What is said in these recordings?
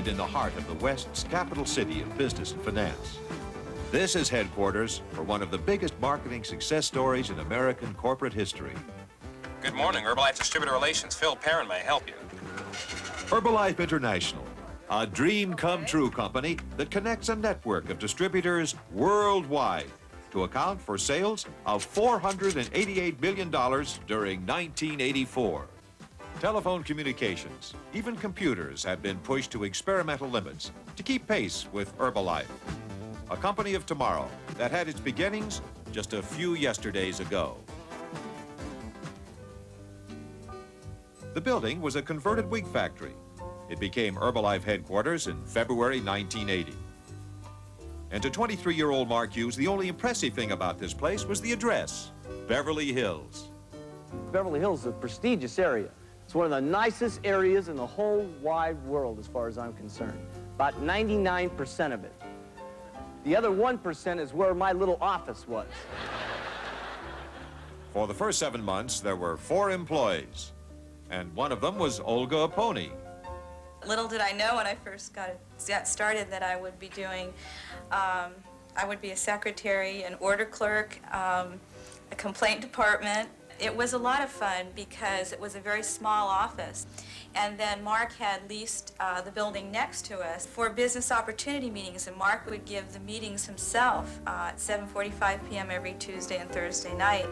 located in the heart of the West's capital city of business and finance. This is headquarters for one of the biggest marketing success stories in American corporate history. Good morning, Herbalife Distributor Relations. Phil Perrin may help you. Herbalife International, a dream come true company that connects a network of distributors worldwide to account for sales of $488 million during 1984. Telephone communications, even computers, have been pushed to experimental limits to keep pace with Herbalife, a company of tomorrow that had its beginnings just a few yesterdays ago. The building was a converted wig factory. It became Herbalife headquarters in February 1980. And to 23-year-old Mark Hughes, the only impressive thing about this place was the address, Beverly Hills. Beverly Hills is a prestigious area. It's one of the nicest areas in the whole wide world as far as I'm concerned. About 99% of it. The other 1% is where my little office was. For the first 7 months, there were 4 employees, and one of them was Olga Aponi. Little did I know when I first got started that I would be doing, I would be a secretary, an order clerk, a complaint department. It was a lot of fun because it was a very small office. And then Mark had leased the building next to us for business opportunity meetings, and Mark would give the meetings himself at 7:45 p.m. every Tuesday and Thursday night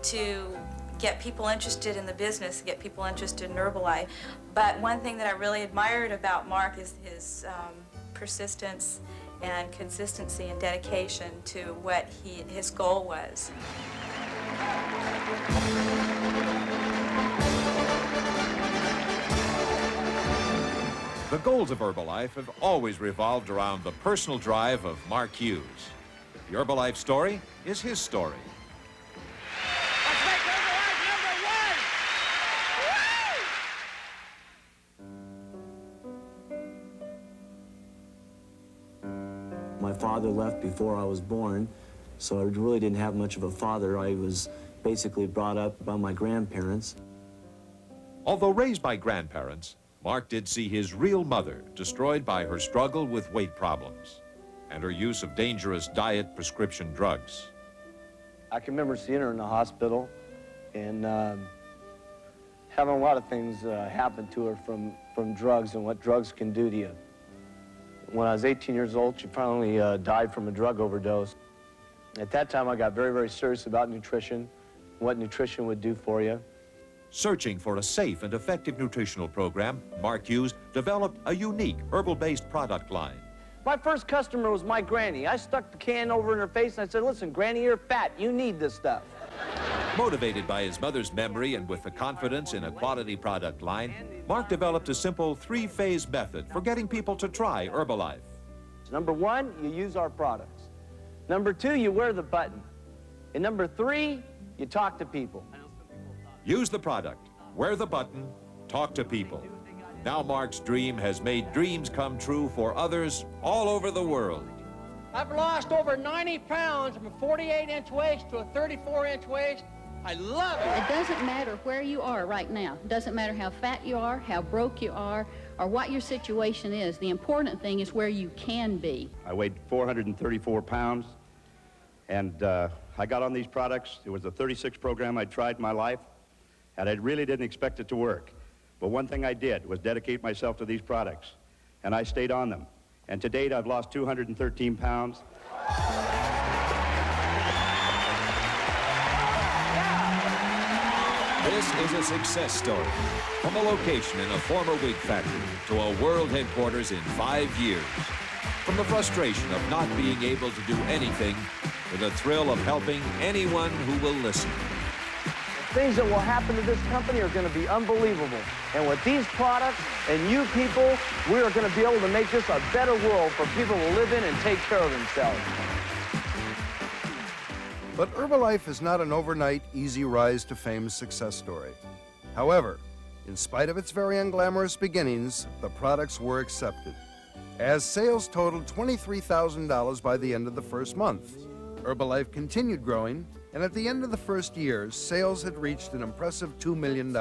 to get people interested in the business, get people interested in Herbalife. But one thing that I really admired about Mark is his persistence and consistency and dedication to what his goal was. The goals of Herbalife have always revolved around the personal drive of Mark Hughes. The Herbalife story is his story. Let's make Herbalife #1! My father left before I was born, so I really didn't have much of a father. I was basically brought up by my grandparents. Although raised by grandparents, Mark did see his real mother destroyed by her struggle with weight problems and her use of dangerous diet prescription drugs. I can remember seeing her in the hospital and having a lot of things happen to her from drugs and what drugs can do to you. When I was 18 years old, she finally died from a drug overdose. At that time, I got very, very serious about nutrition, what nutrition would do for you. Searching for a safe and effective nutritional program, Mark Hughes developed a unique herbal-based product line. My first customer was my granny. I stuck the can over in her face and I said, listen, Granny, you're fat. You need this stuff. Motivated by his mother's memory and with the confidence in a quality product line, Mark developed a simple 3-phase method for getting people to try Herbalife. Number 1, you use our products. Number 2, you wear the button. And number 3, you talk to people. Use the product, wear the button, talk to people. Now Mark's dream has made dreams come true for others all over the world. I've lost over 90 pounds from a 48-inch waist to a 34-inch waist. I love it. It doesn't matter where you are right now. It doesn't matter how fat you are, how broke you are, or what your situation is. The important thing is where you can be. I weighed 434 pounds, and I got on these products. It was the 36th program I tried in my life, and I really didn't expect it to work. But one thing I did was dedicate myself to these products, and I stayed on them. And to date, I've lost 213 pounds. This is a success story. From a location in a former wig factory to a world headquarters in 5 years. From the frustration of not being able to do anything to the thrill of helping anyone who will listen. Things that will happen to this company are going to be unbelievable. And with these products and you people, we are going to be able to make this a better world for people to live in and take care of themselves. But Herbalife is not an overnight, easy rise to fame success story. However, in spite of its very unglamorous beginnings, the products were accepted, as sales totaled $23,000 by the end of the first month. Herbalife continued growing, and at the end of the first year, sales had reached an impressive $2 million.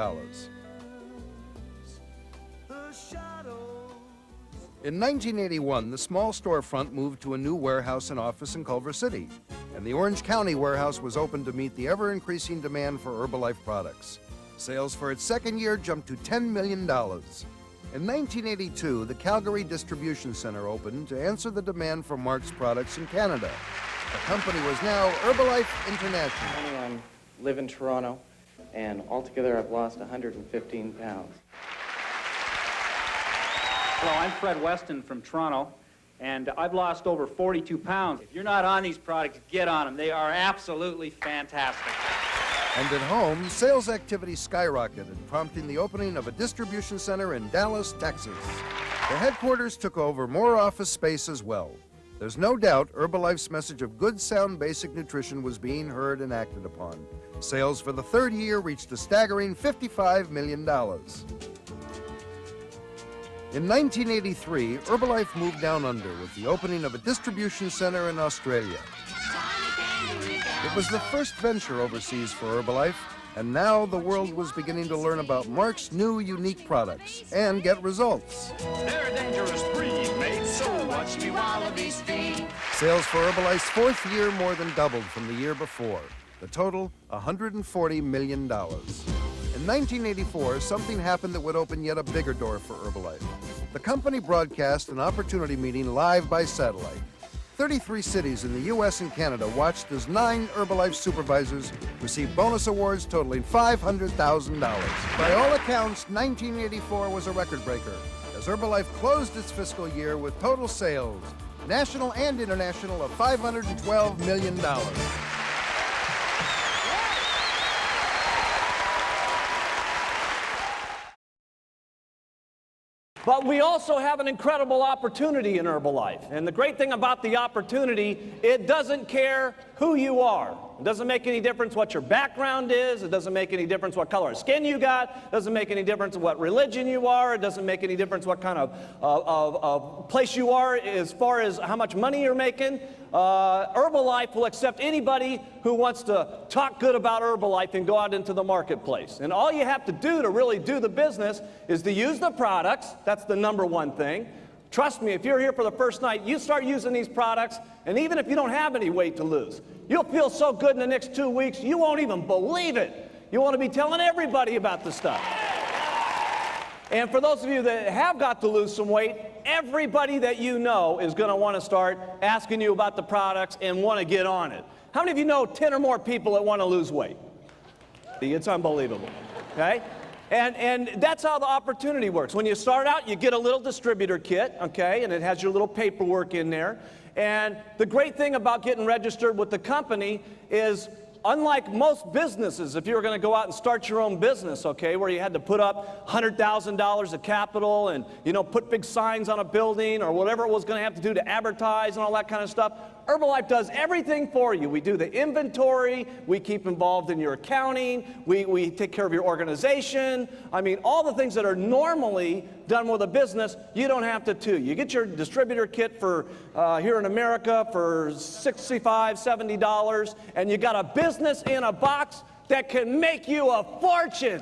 In 1981, the small storefront moved to a new warehouse and office in Culver City, and the Orange County warehouse was opened to meet the ever-increasing demand for Herbalife products. Sales for its second year jumped to $10 million. In 1982, the Calgary Distribution Center opened to answer the demand for Mark's products in Canada. The company was now Herbalife International. I live in Toronto, and altogether I've lost 115 pounds. Hello, I'm Fred Weston from Toronto, and I've lost over 42 pounds. If you're not on these products, get on them. They are absolutely fantastic. And at home, sales activity skyrocketed, prompting the opening of a distribution center in Dallas, Texas. The headquarters took over more office space as well. There's no doubt Herbalife's message of good, sound, basic nutrition was being heard and acted upon. Sales for the third year reached a staggering $55 million. In 1983, Herbalife moved down under with the opening of a distribution center in Australia. It was the first venture overseas for Herbalife, and now the world was beginning to learn about Mark's new unique products and get results. They're a dangerous breed, made so watch me wallabies feed. Sales for Herbalife's fourth year more than doubled from the year before. The total, $140 million. In 1984, something happened that would open yet a bigger door for Herbalife. The company broadcast an opportunity meeting live by satellite. 33 cities in the U.S. and Canada watched as 9 Herbalife supervisors received bonus awards totaling $500,000. By all accounts, 1984 was a record breaker, as Herbalife closed its fiscal year with total sales, national and international, of $512 million. But we also have an incredible opportunity in Herbalife. And the great thing about the opportunity, it doesn't care who you are. It doesn't make any difference what your background is. It doesn't make any difference what color of skin you got. It doesn't make any difference what religion you are. It doesn't make any difference what kind of place you are as far as how much money you're making. Herbalife will accept anybody who wants to talk good about Herbalife and go out into the marketplace. And all you have to do to really do the business is to use the products. That's the number one thing. Trust me, if you're here for the first night, you start using these products, and even if you don't have any weight to lose, you'll feel so good in the next 2 weeks, you won't even believe it. You want to be telling everybody about the stuff. And for those of you that have got to lose some weight, everybody that you know is going to want to start asking you about the products and want to get on it. How many of you know 10 or more people that want to lose weight? It's unbelievable, okay? And that's how the opportunity works. When you start out, you get a little distributor kit, okay, and it has your little paperwork in there. And the great thing about getting registered with the company is, unlike most businesses, if you were going to go out and start your own business, okay, where you had to put up $100,000 of capital and, you know, put big signs on a building or whatever it was going to have to do to advertise and all that kind of stuff, Herbalife does everything for you. We do the inventory, we keep involved in your accounting, we take care of your organization. I mean, all the things that are normally done with a business, you don't have to do. You get your distributor kit for here in America for $65, $70, and you got a business in a box that can make you a fortune.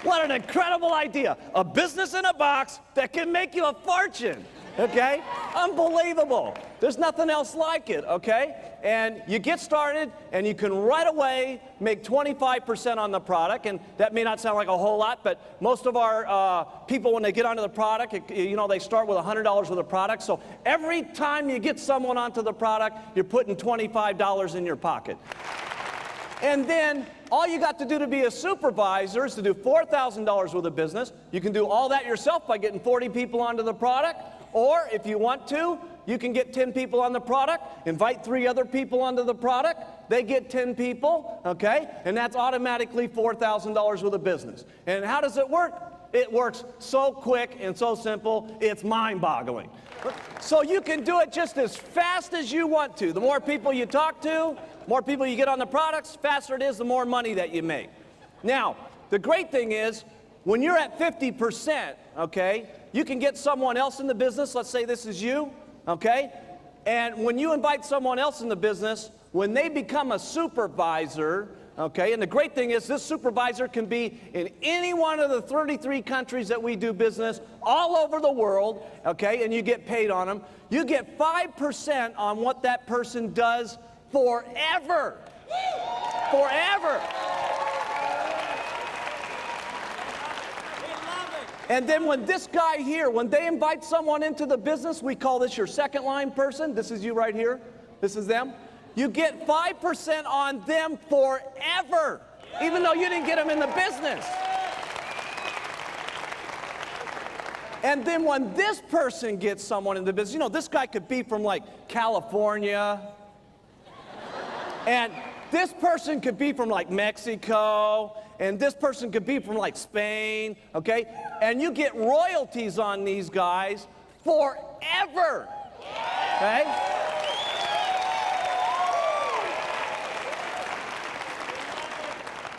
What an incredible idea. A business in a box that can make you a fortune. Okay? Unbelievable. There's nothing else like it, okay? And you get started, and you can right away make 25% on the product, and that may not sound like a whole lot, but most of our people, when they get onto the product, you know, they start with $100 worth of product, so every time you get someone onto the product, you're putting $25 in your pocket. And then all you got to do to be a supervisor is to do $4,000 worth of business. You can do all that yourself by getting 40 people onto the product. Or if you want to, you can get 10 people on the product, invite 3 other people onto the product. They get 10 people, okay? And that's automatically $4,000 worth of business. And how does it work? It works so quick and so simple, it's mind-boggling. So you can do it just as fast as you want to. The more people you talk to, more people you get on the products, faster it is, the more money that you make. Now, the great thing is, when you're at 50%, okay, you can get someone else in the business. Let's say this is you, okay? And when you invite someone else in the business, when they become a supervisor, okay? And the great thing is this supervisor can be in any one of the 33 countries that we do business all over the world, okay? And you get paid on them. You get 5% on what that person does forever. Forever. And then when this guy here, when they invite someone into the business, we call this your second line person. This is you right here. This is them. You get 5% on them forever, even though you didn't get them in the business. And then when this person gets someone in the business, you know, this guy could be from like California, and this person could be from like Mexico, and this person could be from like Spain, okay? And you get royalties on these guys forever, okay?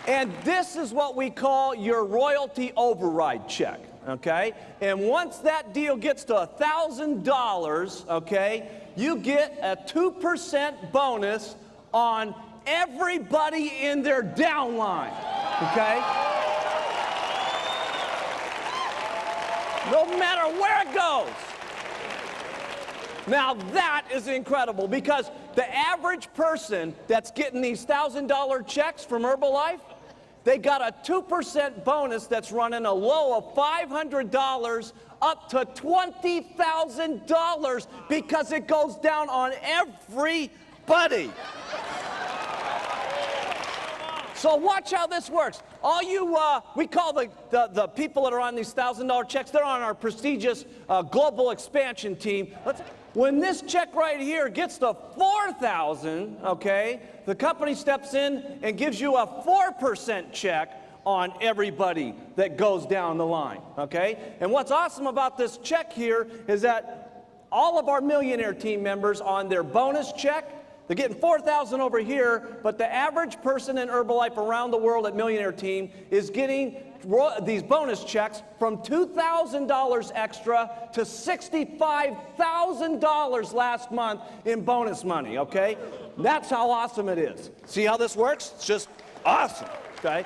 And this is what we call your royalty override check, okay? And once that deal gets to $1,000, okay, you get a 2% bonus on everybody in their downline, okay? No matter where it goes. Now that is incredible, because the average person that's getting these $1,000 checks from Herbalife, they got a 2% bonus that's running a low of $500 up to $20,000 because it goes down on everybody. So watch how this works. All you, we call the people that are on these $1,000 checks, they're on our prestigious global expansion team. When this check right here gets to $4,000, okay, the company steps in and gives you a 4% check on everybody that goes down the line, okay? And what's awesome about this check here is that all of our millionaire team members on their bonus check, they're getting $4,000 over here, but the average person in Herbalife around the world at Millionaire Team is getting these bonus checks from $2,000 extra to $65,000 last month in bonus money, okay? That's how awesome it is. See how this works? It's just awesome, okay?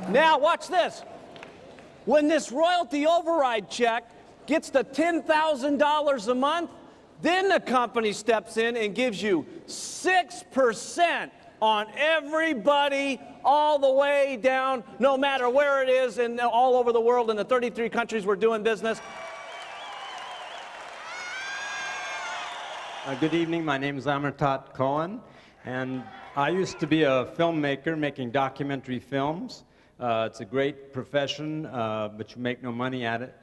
Now, watch this. When this royalty override check gets to $10,000 a month, then the company steps in and gives you 6% on everybody all the way down, no matter where it is, and all over the world in the 33 countries we're doing business. Good evening. My name is Amartat Cohen, and I used to be a filmmaker making documentary films. It's a great profession, but you make no money at it.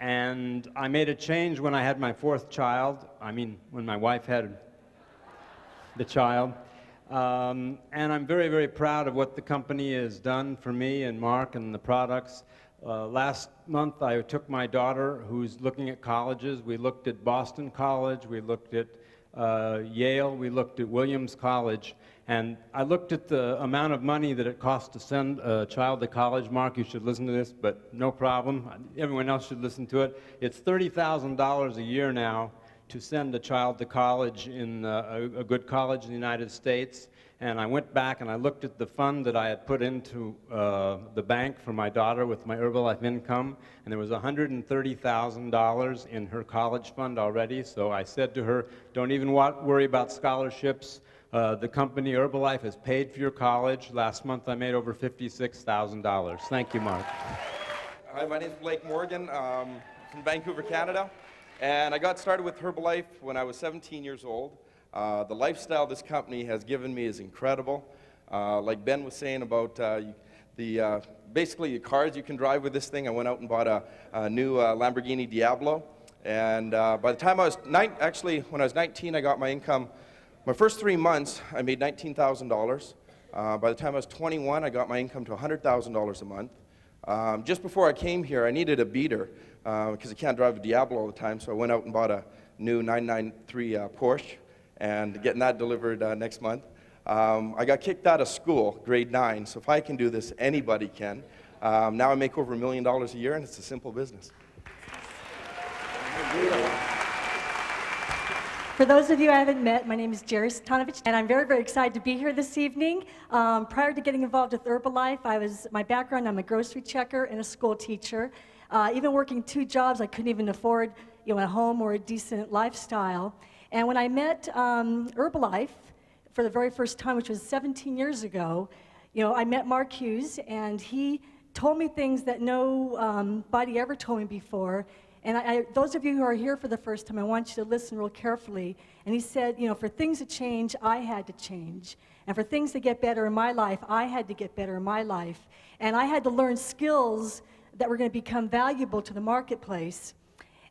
And I made a change when I had my fourth child. I mean, when my wife had the child. And I'm very, very proud of what the company has done for me and Mark and the products. Last month, I took my daughter, who's looking at colleges. We looked at Boston College. We looked at Yale. We looked at Williams College. And I looked at the amount of money that it costs to send a child to college. Mark, you should listen to this, but no problem. Everyone else should listen to it. It's $30,000 a year now to send a child to college in a good college in the United States. And I went back and I looked at the fund that I had put into the bank for my daughter with my Herbalife income, and there was $130,000 in her college fund already. So I said to her, don't even worry about scholarships. The company Herbalife has paid for your college. Last month I made over $56,000. Thank you, Mark. Hi, my name is Blake Morgan from Vancouver, Canada. And I got started with Herbalife when I was 17 years old. The lifestyle this company has given me is incredible. Like Ben was saying about basically the cars you can drive with this thing, I went out and bought a new Lamborghini Diablo. And by the time I was when I was 19, I got my income. My first 3 months, I made $19,000. By the time I was 21, I got my income to $100,000 a month. Just before I came here, I needed a beater because I can't drive a Diablo all the time, so I went out and bought a new 993 Porsche, and getting that delivered next month. I got kicked out of school, grade 9, so if I can do this, anybody can. Now I make over $1 million a year, and it's a simple business. For those of you I haven't met, my name is Jerry Satanovich, and I'm very, very excited to be here this evening. Prior to getting involved with Herbalife, my background, I'm a grocery checker and a school teacher. Even working 2 jobs, I couldn't even afford a home or a decent lifestyle. And when I met Herbalife for the very first time, which was 17 years ago, I met Mark Hughes, and he told me things that nobody ever told me before. And those of you who are here for the first time, I want you to listen real carefully. And he said, for things to change, I had to change. And for things to get better in my life, I had to get better in my life. And I had to learn skills that were going to become valuable to the marketplace.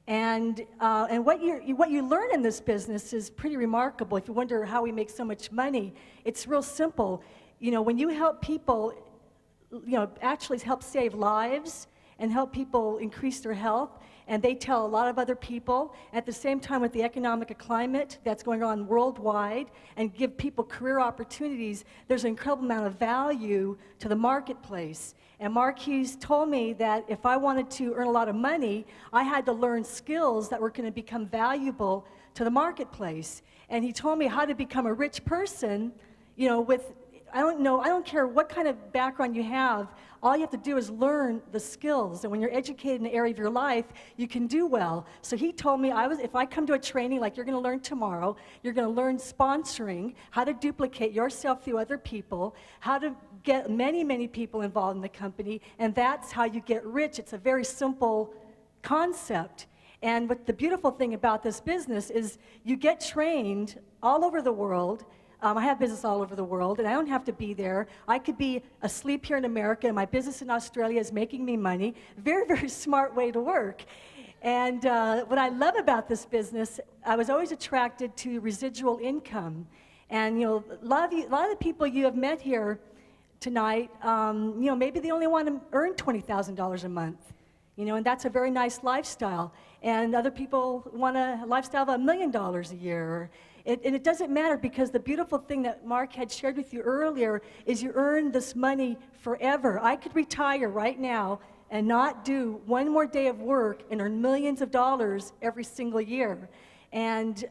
And what you learn in this business is pretty remarkable. If you wonder how we make so much money, it's real simple. When you help people, actually help save lives and help people increase their health, and they tell a lot of other people, at the same time with the economic climate that's going on worldwide, and give people career opportunities, there's an incredible amount of value to the marketplace. And Mark Hughes told me that if I wanted to earn a lot of money, I had to learn skills that were going to become valuable to the marketplace. And he told me how to become a rich person, I don't care what kind of background you have, all you have to do is learn the skills. And when you're educated in an area of your life, you can do well. So he told me if I come to a training like you're going to learn tomorrow, you're going to learn sponsoring, how to duplicate yourself through other people, how to get many, many people involved in the company, and that's how you get rich. It's a very simple concept. And what the beautiful thing about this business is you get trained all over the world. I have business all over the world, and I don't have to be there. I could be asleep here in America, and my business in Australia is making me money. Very, very smart way to work. And what I love about this business, I was always attracted to residual income. And a lot of the people you have met here tonight, maybe they only want to earn $20,000 a month. And that's a very nice lifestyle. And other people want a lifestyle of $1 million a year. And it doesn't matter, because the beautiful thing that Mark had shared with you earlier is you earn this money forever. I could retire right now and not do one more day of work and earn millions of dollars every single year. And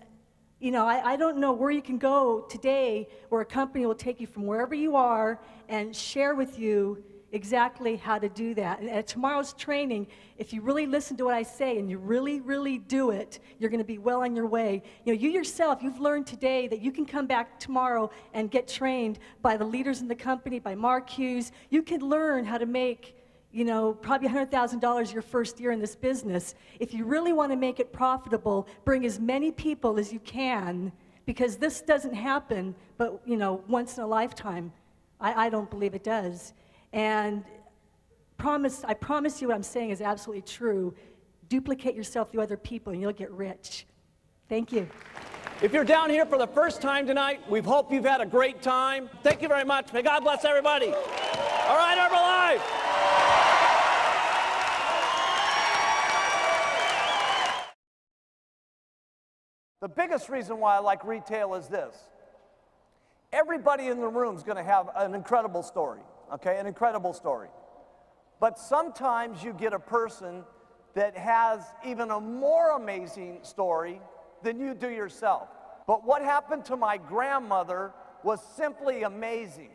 I don't know where you can go today where a company will take you from wherever you are and share with you exactly how to do that. And at tomorrow's training, if you really listen to what I say and you really, really do it, you're going to be well on your way. You yourself, you've learned today that you can come back tomorrow and get trained by the leaders in the company, by Mark Hughes. You can learn how to make, probably $100,000 your first year in this business. If you really want to make it profitable, bring as many people as you can, because this doesn't happen, but, once in a lifetime. I don't believe it does. And I promise you what I'm saying is absolutely true. Duplicate yourself through other people and you'll get rich. Thank you. If you're down here for the first time tonight, we hope you've had a great time. Thank you very much. May God bless everybody. All right, Herbalife. The biggest reason why I like retail is this. Everybody in the room is going to have an incredible story. Okay, an incredible story. But sometimes you get a person that has even a more amazing story than you do yourself. But what happened to my grandmother was simply amazing.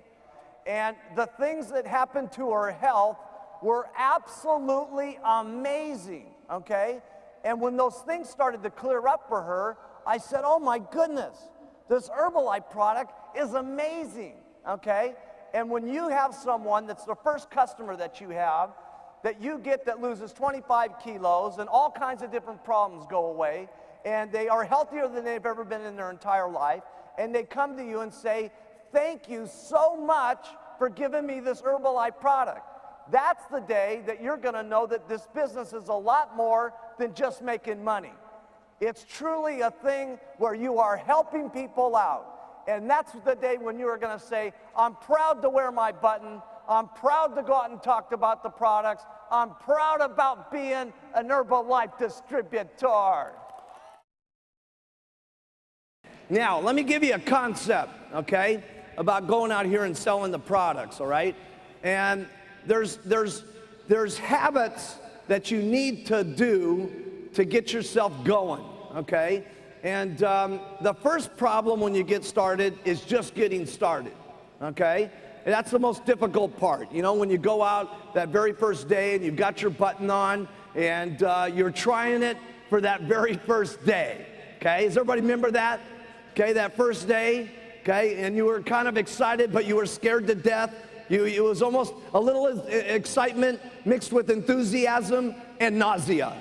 And the things that happened to her health were absolutely amazing, okay? And when those things started to clear up for her, I said, oh my goodness, this Herbalife product is amazing, okay? And when you have someone that's the first customer that you have, that you get that loses 25 kilos and all kinds of different problems go away, and they are healthier than they've ever been in their entire life, and they come to you and say, thank you so much for giving me this Herbalife product. That's the day that you're going to know that this business is a lot more than just making money. It's truly a thing where you are helping people out. And that's the day when you are going to say, I'm proud to wear my button. I'm proud to go out and talk about the products. I'm proud about being an Herbalife distributor. Now, let me give you a concept, okay, about going out here and selling the products, all right? And there's habits that you need to do to get yourself going, okay? And the first problem when you get started is just getting started, okay? And that's the most difficult part. You know, when you go out that very first day and you've got your button on and you're trying it for that very first day, okay? Does everybody remember that? Okay, that first day, okay? And you were kind of excited, but you were scared to death. It was almost a little excitement mixed with enthusiasm and nausea.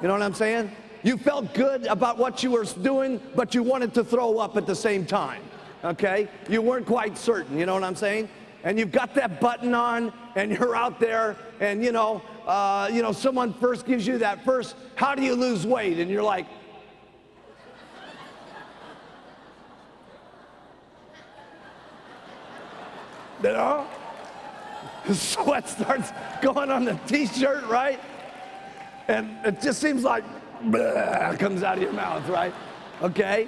You know what I'm saying? You felt good about what you were doing, but you wanted to throw up at the same time, okay? You weren't quite certain, you know what I'm saying? And you've got that button on, and you're out there, and you know, someone first gives you that first, how do you lose weight? And you're like, you know? Sweat starts going on the t-shirt, right? And it just seems like, bleh, comes out of your mouth, right? Okay?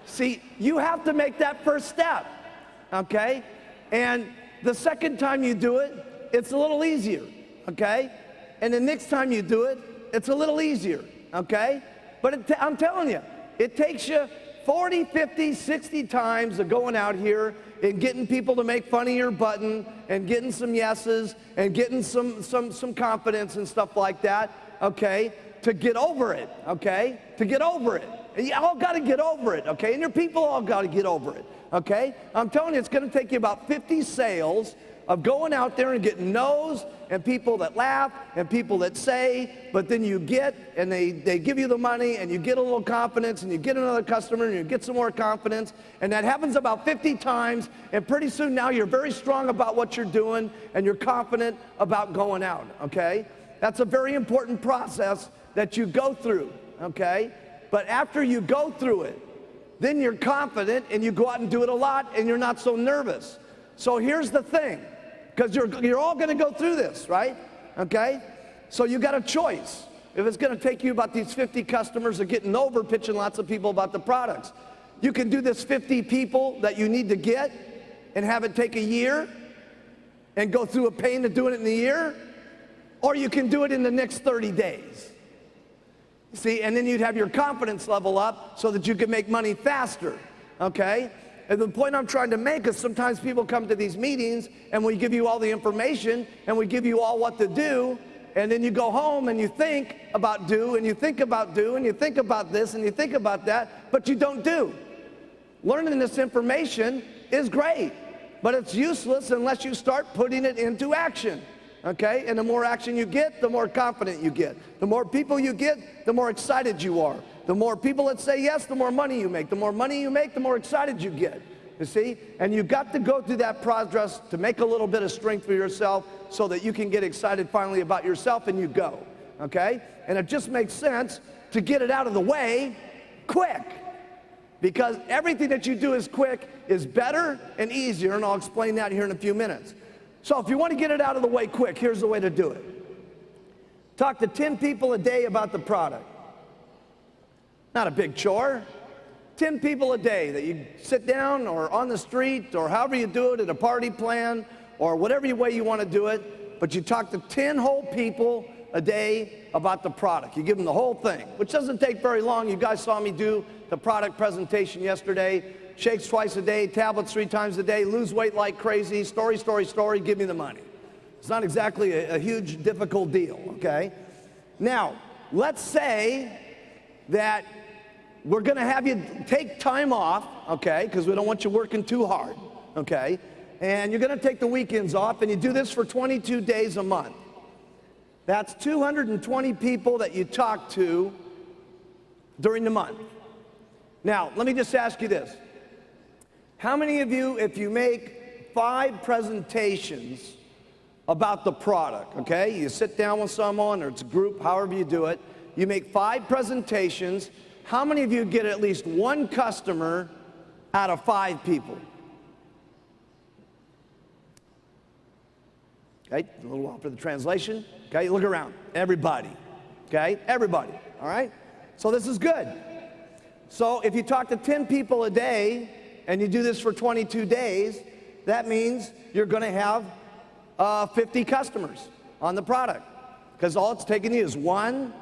See, you have to make that first step, okay? And the second time you do it, it's a little easier, okay? And the next time you do it, it's a little easier, okay? But I'm telling you, it takes you 40, 50, 60 times of going out here and getting people to make fun of your button and getting some yeses and getting some confidence and stuff like that, okay? To get over it, okay? To get over it. And you all got to get over it, okay? And your people all got to get over it, okay? I'm telling you, it's going to take you about 50 sales of going out there and getting no's and people that laugh and people that say, but then you get, and they give you the money and you get a little confidence and you get another customer and you get some more confidence, and that happens about 50 times, and pretty soon now you're very strong about what you're doing and you're confident about going out, okay? That's a very important process that you go through, okay? But after you go through it, then you're confident and you go out and do it a lot and you're not so nervous. So here's the thing, because you're all gonna go through this, right? Okay? So you got a choice. If it's gonna take you about these 50 customers of getting over pitching lots of people about the products, you can do this 50 people that you need to get and have it take a year and go through a pain of doing it in a year, or you can do it in the next 30 days. See, and then you'd have your confidence level up so that you can make money faster, okay? And the point I'm trying to make is sometimes people come to these meetings and we give you all the information and we give you all what to do, and then you go home and you think about do, and you think about do, and you think about this and you think about that, but you don't do. Learning this information is great, but it's useless unless you start putting it into action. Okay, and the more action you get, the more confident you get. The more people you get, the more excited you are. The more people that say yes, the more money you make. The more money you make, the more excited you get. You see? And you've got to go through that process to make a little bit of strength for yourself so that you can get excited finally about yourself, and you go. Okay? And it just makes sense to get it out of the way quick. Because everything that you do is quick is better and easier, and I'll explain that here in a few minutes. So if you want to get it out of the way quick, here's the way to do it. Talk to 10 people a day about the product. Not a big chore. 10 people a day that you sit down or on the street or however you do it at a party plan or whatever way you want to do it, but you talk to 10 whole people a day about the product. You give them the whole thing, which doesn't take very long. You guys saw me do the product presentation yesterday. Shakes twice a day, tablets 3 times a day, lose weight like crazy, story, story, story, give me the money. It's not exactly a huge, difficult deal, okay? Now, let's say that we're gonna have you take time off, okay, because we don't want you working too hard, okay? And you're gonna take the weekends off, and you do this for 22 days a month. That's 220 people that you talk to during the month. Now, let me just ask you this. How many of you, if you make 5 presentations about the product, okay? You sit down with someone, or it's a group, however you do it, you make 5 presentations, how many of you get at least 1 customer out of 5 people? Okay, a little while for the translation. Okay, look around, everybody, okay? Everybody, all right? So this is good. So if you talk to 10 people a day, and you do this for 22 days, that means you're gonna have 50 customers on the product. Because all it's taking you is 1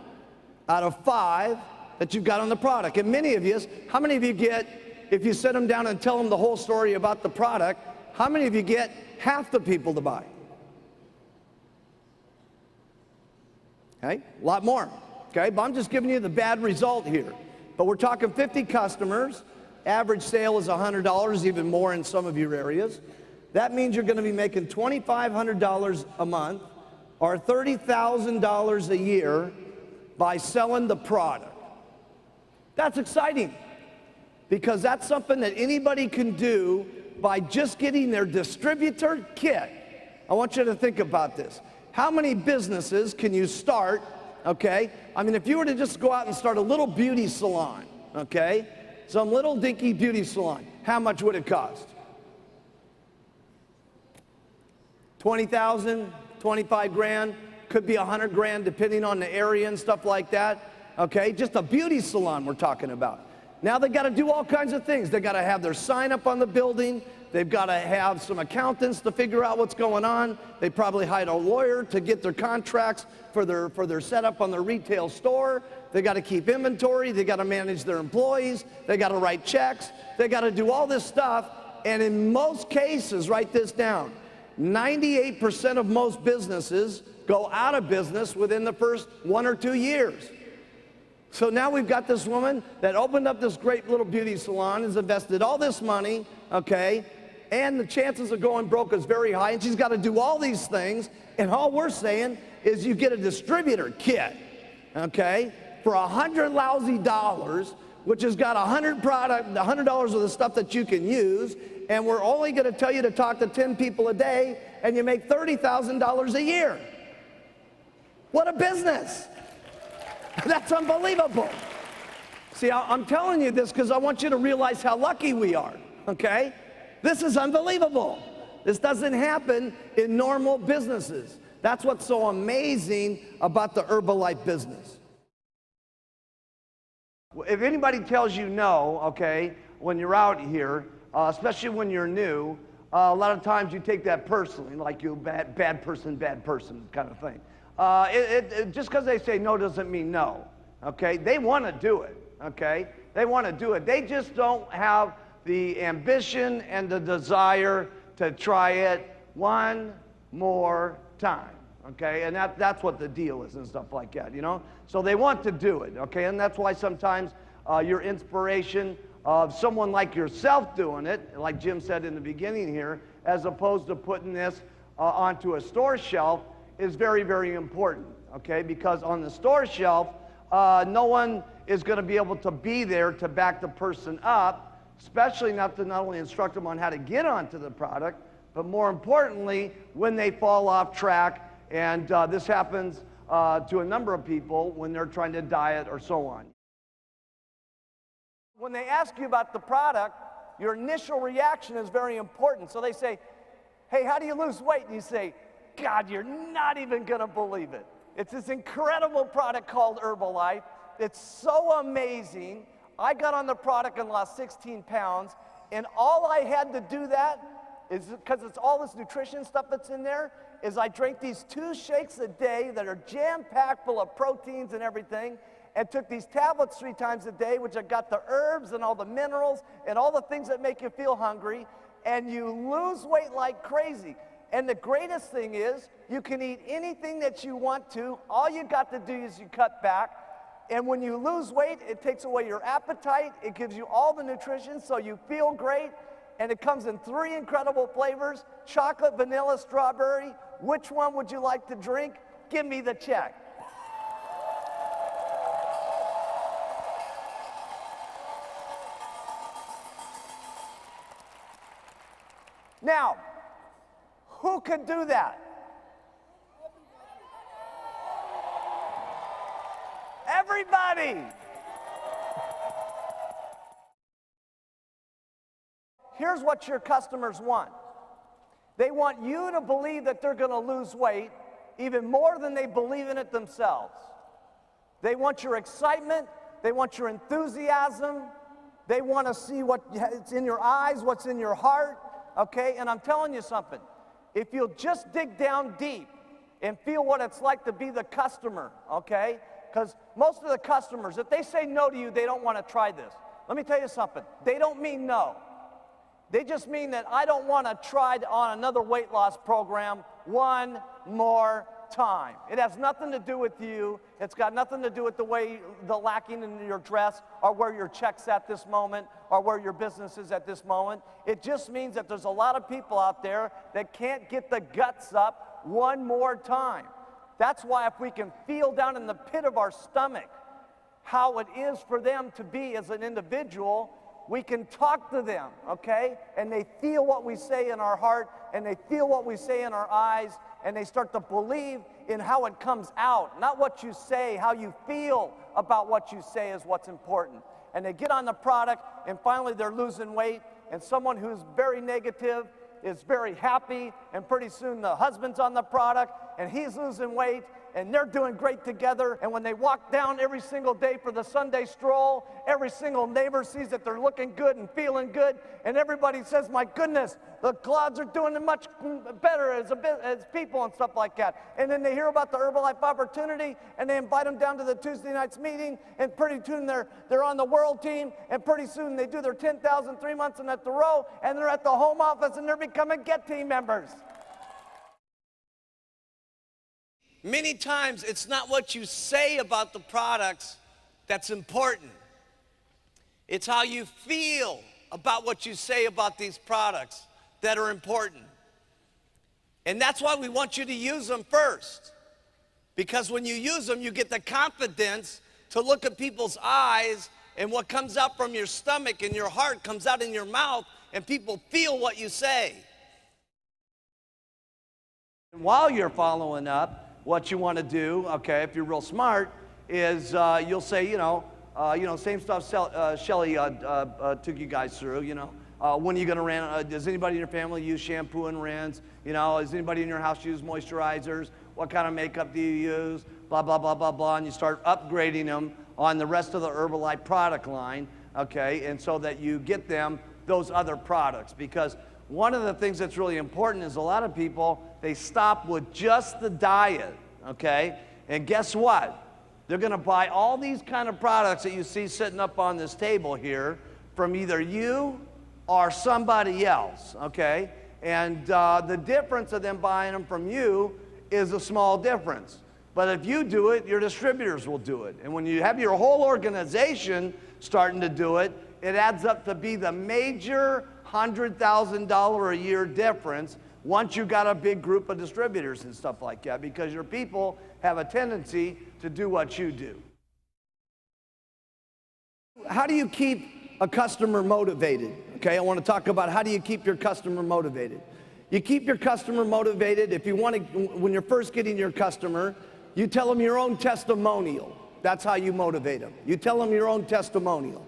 out of 5 that you've got on the product. And many of you, how many of you get, if you sit them down and tell them the whole story about the product, how many of you get half the people to buy? Okay, a lot more. Okay, but I'm just giving you the bad result here. But we're talking 50 customers. Average sale is $100, even more in some of your areas. That means you're going to be making $2,500 a month or $30,000 a year by selling the product. That's exciting because that's something that anybody can do by just getting their distributor kit. I want you to think about this. How many businesses can you start, okay? I mean, if you were to just go out and start a little beauty salon, okay? Some little dinky beauty salon, how much would it cost? 20,000, 25 grand, could be 100 grand depending on the area and stuff like that, okay? Just a beauty salon we're talking about. Now they got to do all kinds of things. They got to have their sign up on the building. They've got to have some accountants to figure out what's going on. They probably hired a lawyer to get their contracts for their setup on their retail store. They got to keep inventory. They got to manage their employees. They got to write checks. They got to do all this stuff. And in most cases, write this down, 98% of most businesses go out of business within the first 1 or 2 years. So now we've got this woman that opened up this great little beauty salon, has invested all this money, okay, and the chances of going broke is very high, and she's got to do all these things, and all we're saying is you get a distributor kit, okay, for $100 lousy, which has got $100 of the stuff that you can use, and we're only going to tell you to talk to 10 people a day, and you make $30,000 a year. What a business! That's unbelievable. See, I'm telling you this because I want you to realize how lucky we are, okay? This is unbelievable. This doesn't happen in normal businesses. That's what's so amazing about the Herbalife business. If anybody tells you no, okay, when you're out here, especially when you're new, a lot of times you take that personally, like you bad person kind of thing. Just because they say no doesn't mean no, okay? They want to do it, okay? They want to do it. They just don't have the ambition and the desire to try it one more time, okay? And that's what the deal is and stuff like that, you know? So they want to do it, okay? And that's why sometimes your inspiration of someone like yourself doing it, like Jim said in the beginning here, as opposed to putting this onto a store shelf, is very, very important, okay? Because on the store shelf, no one is going to be able to be there to back the person up, especially not only instruct them on how to get onto the product, but more importantly, when they fall off track, and this happens to a number of people when they're trying to diet or so on. When they ask you about the product, your initial reaction is very important. So they say, hey, how do you lose weight? And you say, God, you're not even going to believe it. It's this incredible product called Herbalife. It's so amazing. I got on the product and lost 16 pounds, and all I had to do that is, because it's all this nutrition stuff that's in there, is I drank these 2 shakes a day that are jam-packed full of proteins and everything, and took these tablets 3 times a day, which have got the herbs and all the minerals and all the things that make you feel hungry, and you lose weight like crazy. And the greatest thing is, you can eat anything that you want to. All you got to do is you cut back. And when you lose weight, it takes away your appetite. It gives you all the nutrition so you feel great. And it comes in 3 incredible flavors: chocolate, vanilla, strawberry. Which one would you like to drink? Give me the check. Now, who could do that? Everybody. Here's what your customers want. They want you to believe that they're going to lose weight even more than they believe in it themselves. They want your excitement. They want your enthusiasm. They want to see what's in your eyes, what's in your heart. Okay, and I'm telling you something. If you'll just dig down deep and feel what it's like to be the customer, okay, Because most of the customers, if they say no to you, they don't want to try this. Let me tell you something. They don't mean no. They just mean that I don't want to try on another weight loss program one more time. It has nothing to do with you. It's got nothing to do with the lacking in your dress or where your check's at this moment or where your business is at this moment. It just means that there's a lot of people out there that can't get the guts up one more time. That's why if we can feel down in the pit of our stomach how it is for them to be as an individual, we can talk to them, okay? And they feel what we say in our heart, and they feel what we say in our eyes, and they start to believe in how it comes out. Not what you say, how you feel about what you say is what's important. And they get on the product, and finally they're losing weight, and someone who's very negative is very happy, and pretty soon the husband's on the product, and he's losing weight, and they're doing great together. And when they walk down every single day for the Sunday stroll, every single neighbor sees that they're looking good and feeling good, and everybody says, my goodness, the clouds are doing much better as people and stuff like that. And then they hear about the Herbalife opportunity, and they invite them down to the Tuesday night's meeting, and pretty soon they're on the world team, and pretty soon they do their 10,000 3 months in a row, and they're at the home office, and they're becoming Get Team members. Many times, it's not what you say about the products that's important. It's how you feel about what you say about these products that are important. And that's why we want you to use them first. Because when you use them, you get the confidence to look at people's eyes, and what comes out from your stomach and your heart comes out in your mouth, and people feel what you say. While you're following up, what you want to do, okay, if you're real smart, is you'll say, same stuff Shelly took you guys through, when are you going to rinse? Does anybody in your family use shampoo and rinse? Does anybody in your house use moisturizers? What kind of makeup do you use? Blah, blah, blah, blah, blah, and you start upgrading them on the rest of the Herbalife product line, okay, and so that you get them those other products. Because one of the things that's really important is a lot of people, they stop with just the diet, okay? And guess what? They're gonna buy all these kind of products that you see sitting up on this table here from either you or somebody else, okay? And the difference of them buying them from you is a small difference. But if you do it, your distributors will do it. And when you have your whole organization starting to do it, it adds up to be the major $100,000 a year difference once you got a big group of distributors and stuff like that, because your people have a tendency to do what you do. How do you keep a customer motivated? Okay, I want to talk about how do you keep your customer motivated. You keep your customer motivated if you want to, when you're first getting your customer, you tell them your own testimonial. That's how you motivate them. You tell them your own testimonial.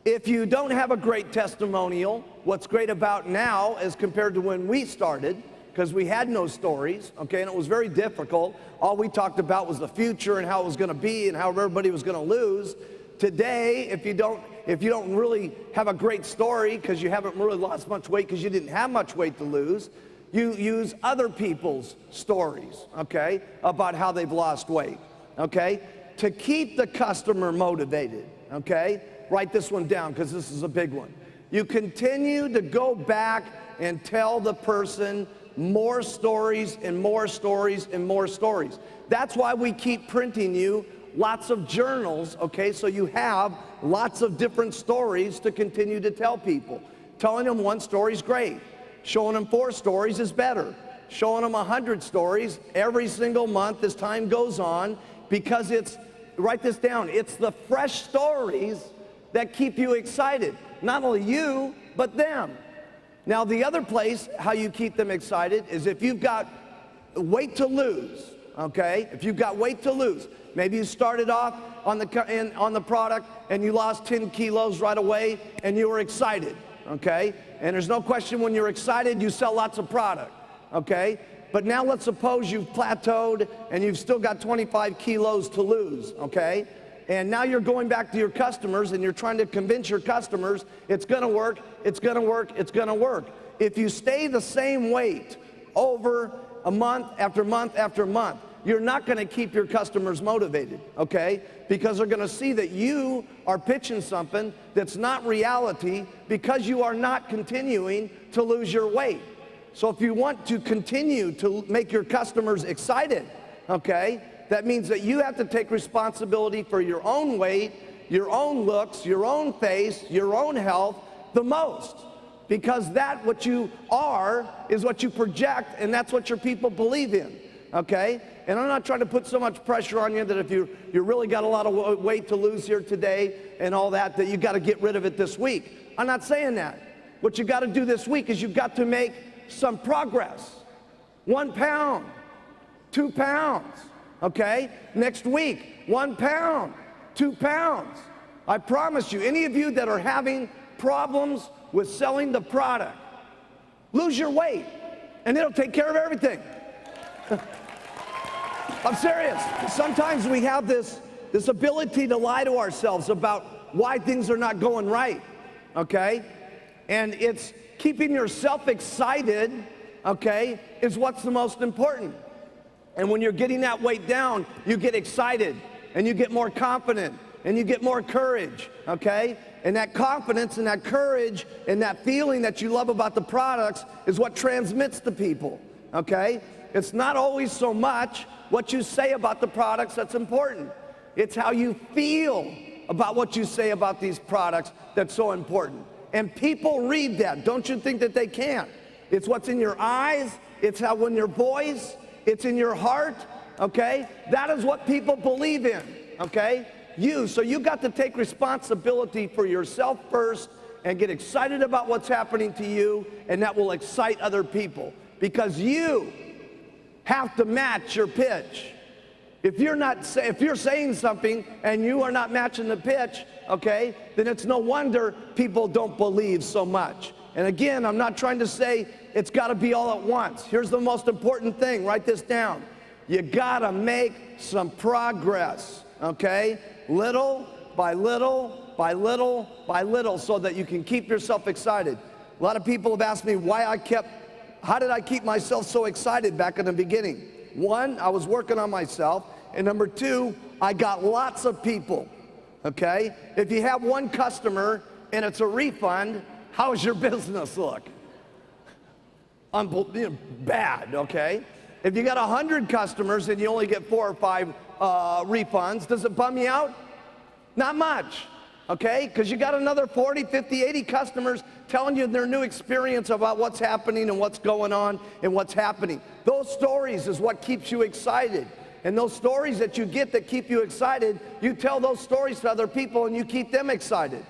If you don't have a great testimonial, what's great about now as compared to when we started, because we had no stories, okay, and it was very difficult. All we talked about was the future and how it was going to be and how everybody was going to lose. Today, if you don't really have a great story because you haven't really lost much weight because you didn't have much weight to lose, you use other people's stories, okay, about how they've lost weight, okay, to keep the customer motivated, okay? Write this one down because this is a big one. You continue to go back and tell the person more stories and more stories and more stories. That's why we keep printing you lots of journals, okay, so you have lots of different stories to continue to tell people. Telling them one story is great. Showing them 4 stories is better. Showing them 100 stories every single month as time goes on, because it's, write this down, it's the fresh stories that keep you excited. Not only you, but them. Now the other place how you keep them excited is if you've got weight to lose, okay? If you've got weight to lose, maybe you started off on the product and you lost 10 kilos right away and you were excited, okay? And there's no question when you're excited, you sell lots of product, okay? But now let's suppose you've plateaued and you've still got 25 kilos to lose, okay? And now you're going back to your customers and you're trying to convince your customers it's gonna work, it's gonna work, it's gonna work. If you stay the same weight over a month after month after month, you're not going to keep your customers motivated, okay? Because they're going to see that you are pitching something that's not reality because you are not continuing to lose your weight. So if you want to continue to make your customers excited, okay, that means that you have to take responsibility for your own weight, your own looks, your own face, your own health the most. Because that what you are is what you project, and that's what your people believe in, okay? And I'm not trying to put so much pressure on you that if you really got a lot of weight to lose here today and all that you got to get rid of it this week. I'm not saying that. What you got to do this week is you've got to make some progress. 1 pound, 2 pounds, okay? Next week, 1 pound, 2 pounds. I promise you, any of you that are having problems with selling the product, lose your weight, and it'll take care of everything. I'm serious. Sometimes we have this ability to lie to ourselves about why things are not going right, okay? And it's keeping yourself excited, okay, is what's the most important. And when you're getting that weight down, you get excited, and you get more confident, and you get more courage, okay? And that confidence and that courage and that feeling that you love about the products is what transmits to people, okay? It's not always so much what you say about the products that's important. It's how you feel about what you say about these products that's so important. And people read that. Don't you think that they can't? It's what's in your eyes. It's how in your voice. It's in your heart, okay? That is what people believe in, okay? So you got to take responsibility for yourself first and get excited about what's happening to you, and that will excite other people because you have to match your pitch. If you're saying something and you are not matching the pitch, okay, then it's no wonder people don't believe so much. And again, I'm not trying to say it's got to be all at once. Here's the most important thing. Write this down. You got to make some progress, okay? Little by little by little by little so that you can keep yourself excited. A lot of people have asked me how did I keep myself so excited back in the beginning? One, I was working on myself, and number two, I got lots of people, okay? If you have one customer and it's a refund, how's your business look? Bad, okay? If you got 100 customers and you only get 4 or 5 refunds, does it bum you out? Not much, okay? Because you got another 40, 50, 80 customers telling you their new experience about what's happening and what's going on and what's happening. Those stories is what keeps you excited. And those stories that you get that keep you excited, you tell those stories to other people and you keep them excited.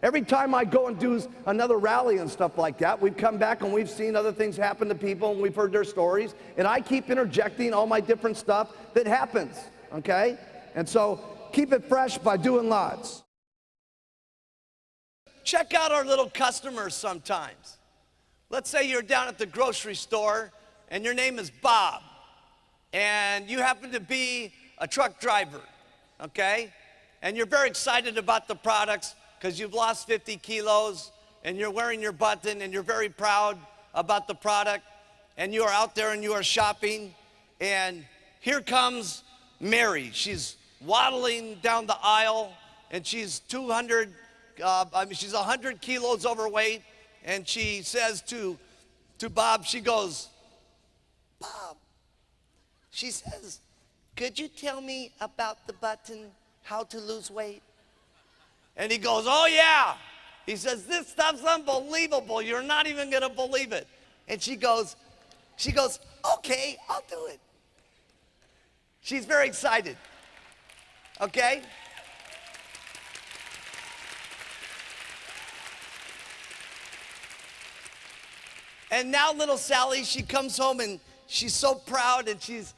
Every time I go and do another rally and stuff like that, we've come back and we've seen other things happen to people and we've heard their stories, and I keep interjecting all my different stuff that happens, okay? And so keep it fresh by doing lots. Check out our little customers sometimes. Let's say you're down at the grocery store and your name is Bob and you happen to be a truck driver, okay? And you're very excited about the products because you've lost 50 kilos and you're wearing your button and you're very proud about the product and you are out there and you are shopping, and here comes Mary. She's waddling down the aisle and she's 100 kilos overweight, and she says to Bob, she goes, Bob, she says, could you tell me about the button, how to lose weight? And he goes, oh yeah. He says, this stuff's unbelievable. You're not even gonna believe it. And she goes, okay, I'll do it. She's very excited, okay? And now little Sally, she comes home and she's so proud and she's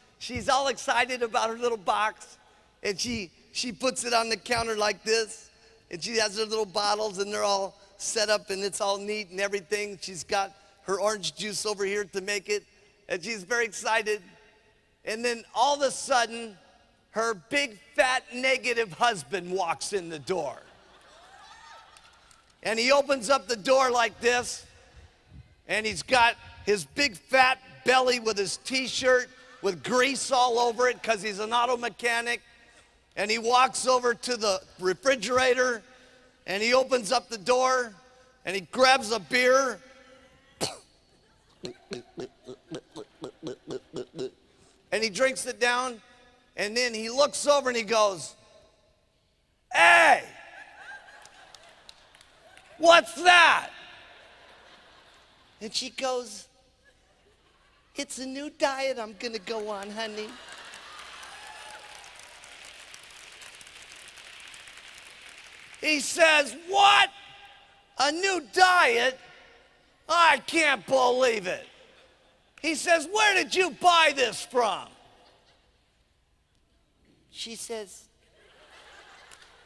all excited about her little box, and she puts it on the counter like this. And she has her little bottles and they're all set up and it's all neat and everything. She's got her orange juice over here to make it, and she's very excited. And then all of a sudden, her big fat negative husband walks in the door. And he opens up the door like this, and he's got his big fat belly with his t-shirt with grease all over it because he's an auto mechanic. And he walks over to the refrigerator and he opens up the door and he grabs a beer. And he drinks it down, and then he looks over and he goes, "Hey, what's that?" And she goes, "It's a new diet I'm gonna go on, honey." He says, "What? A new diet? I can't believe it." He says, "Where did you buy this from?" She says,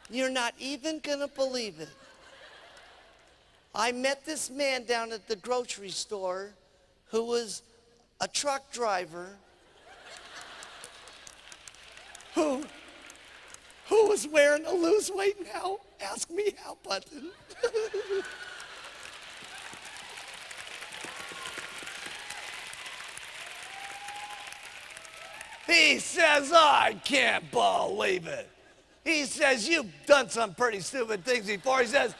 "You're not even gonna believe it. I met this man down at the grocery store who was a truck driver who was wearing a lose weight now, ask me how button." He says, "I can't believe it." He says, "You've done some pretty stupid things before." He says,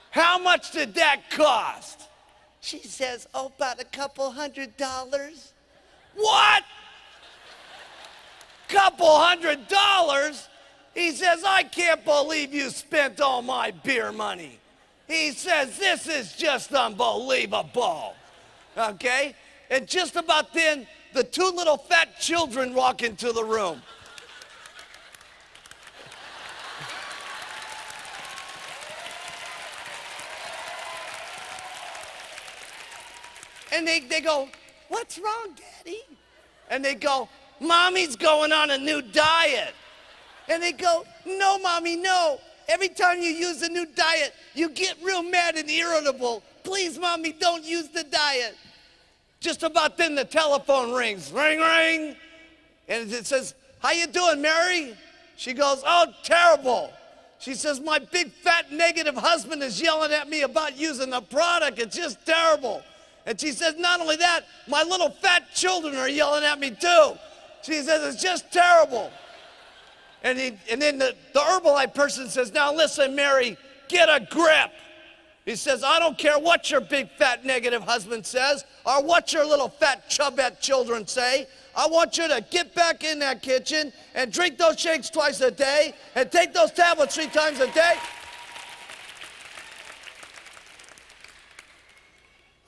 "How much did that cost?" She says, "Oh, about a couple $100. "What? Couple $100? He says, "I can't believe you spent all my beer money." He says, "This is just unbelievable." Okay? And just about then, the two little fat children walk into the room. And they go, "What's wrong, Daddy?" And they go, "Mommy's going on a new diet." And they go, "No, Mommy, no. Every time you use a new diet, you get real mad and irritable. Please, Mommy, don't use the diet." Just about then the telephone rings, ring, ring. And it says, "How you doing, Mary?" She goes, "Oh, terrible." She says, "My big fat negative husband is yelling at me about using the product. It's just terrible." And she says, "Not only that, my little fat children are yelling at me too." She says, "It's just terrible." And then the Herbalife person says, "Now listen, Mary, get a grip." He says, "I don't care what your big fat negative husband says or what your little fat chubette children say. I want you to get back in that kitchen and drink those shakes twice a day and take those tablets 3 times a day."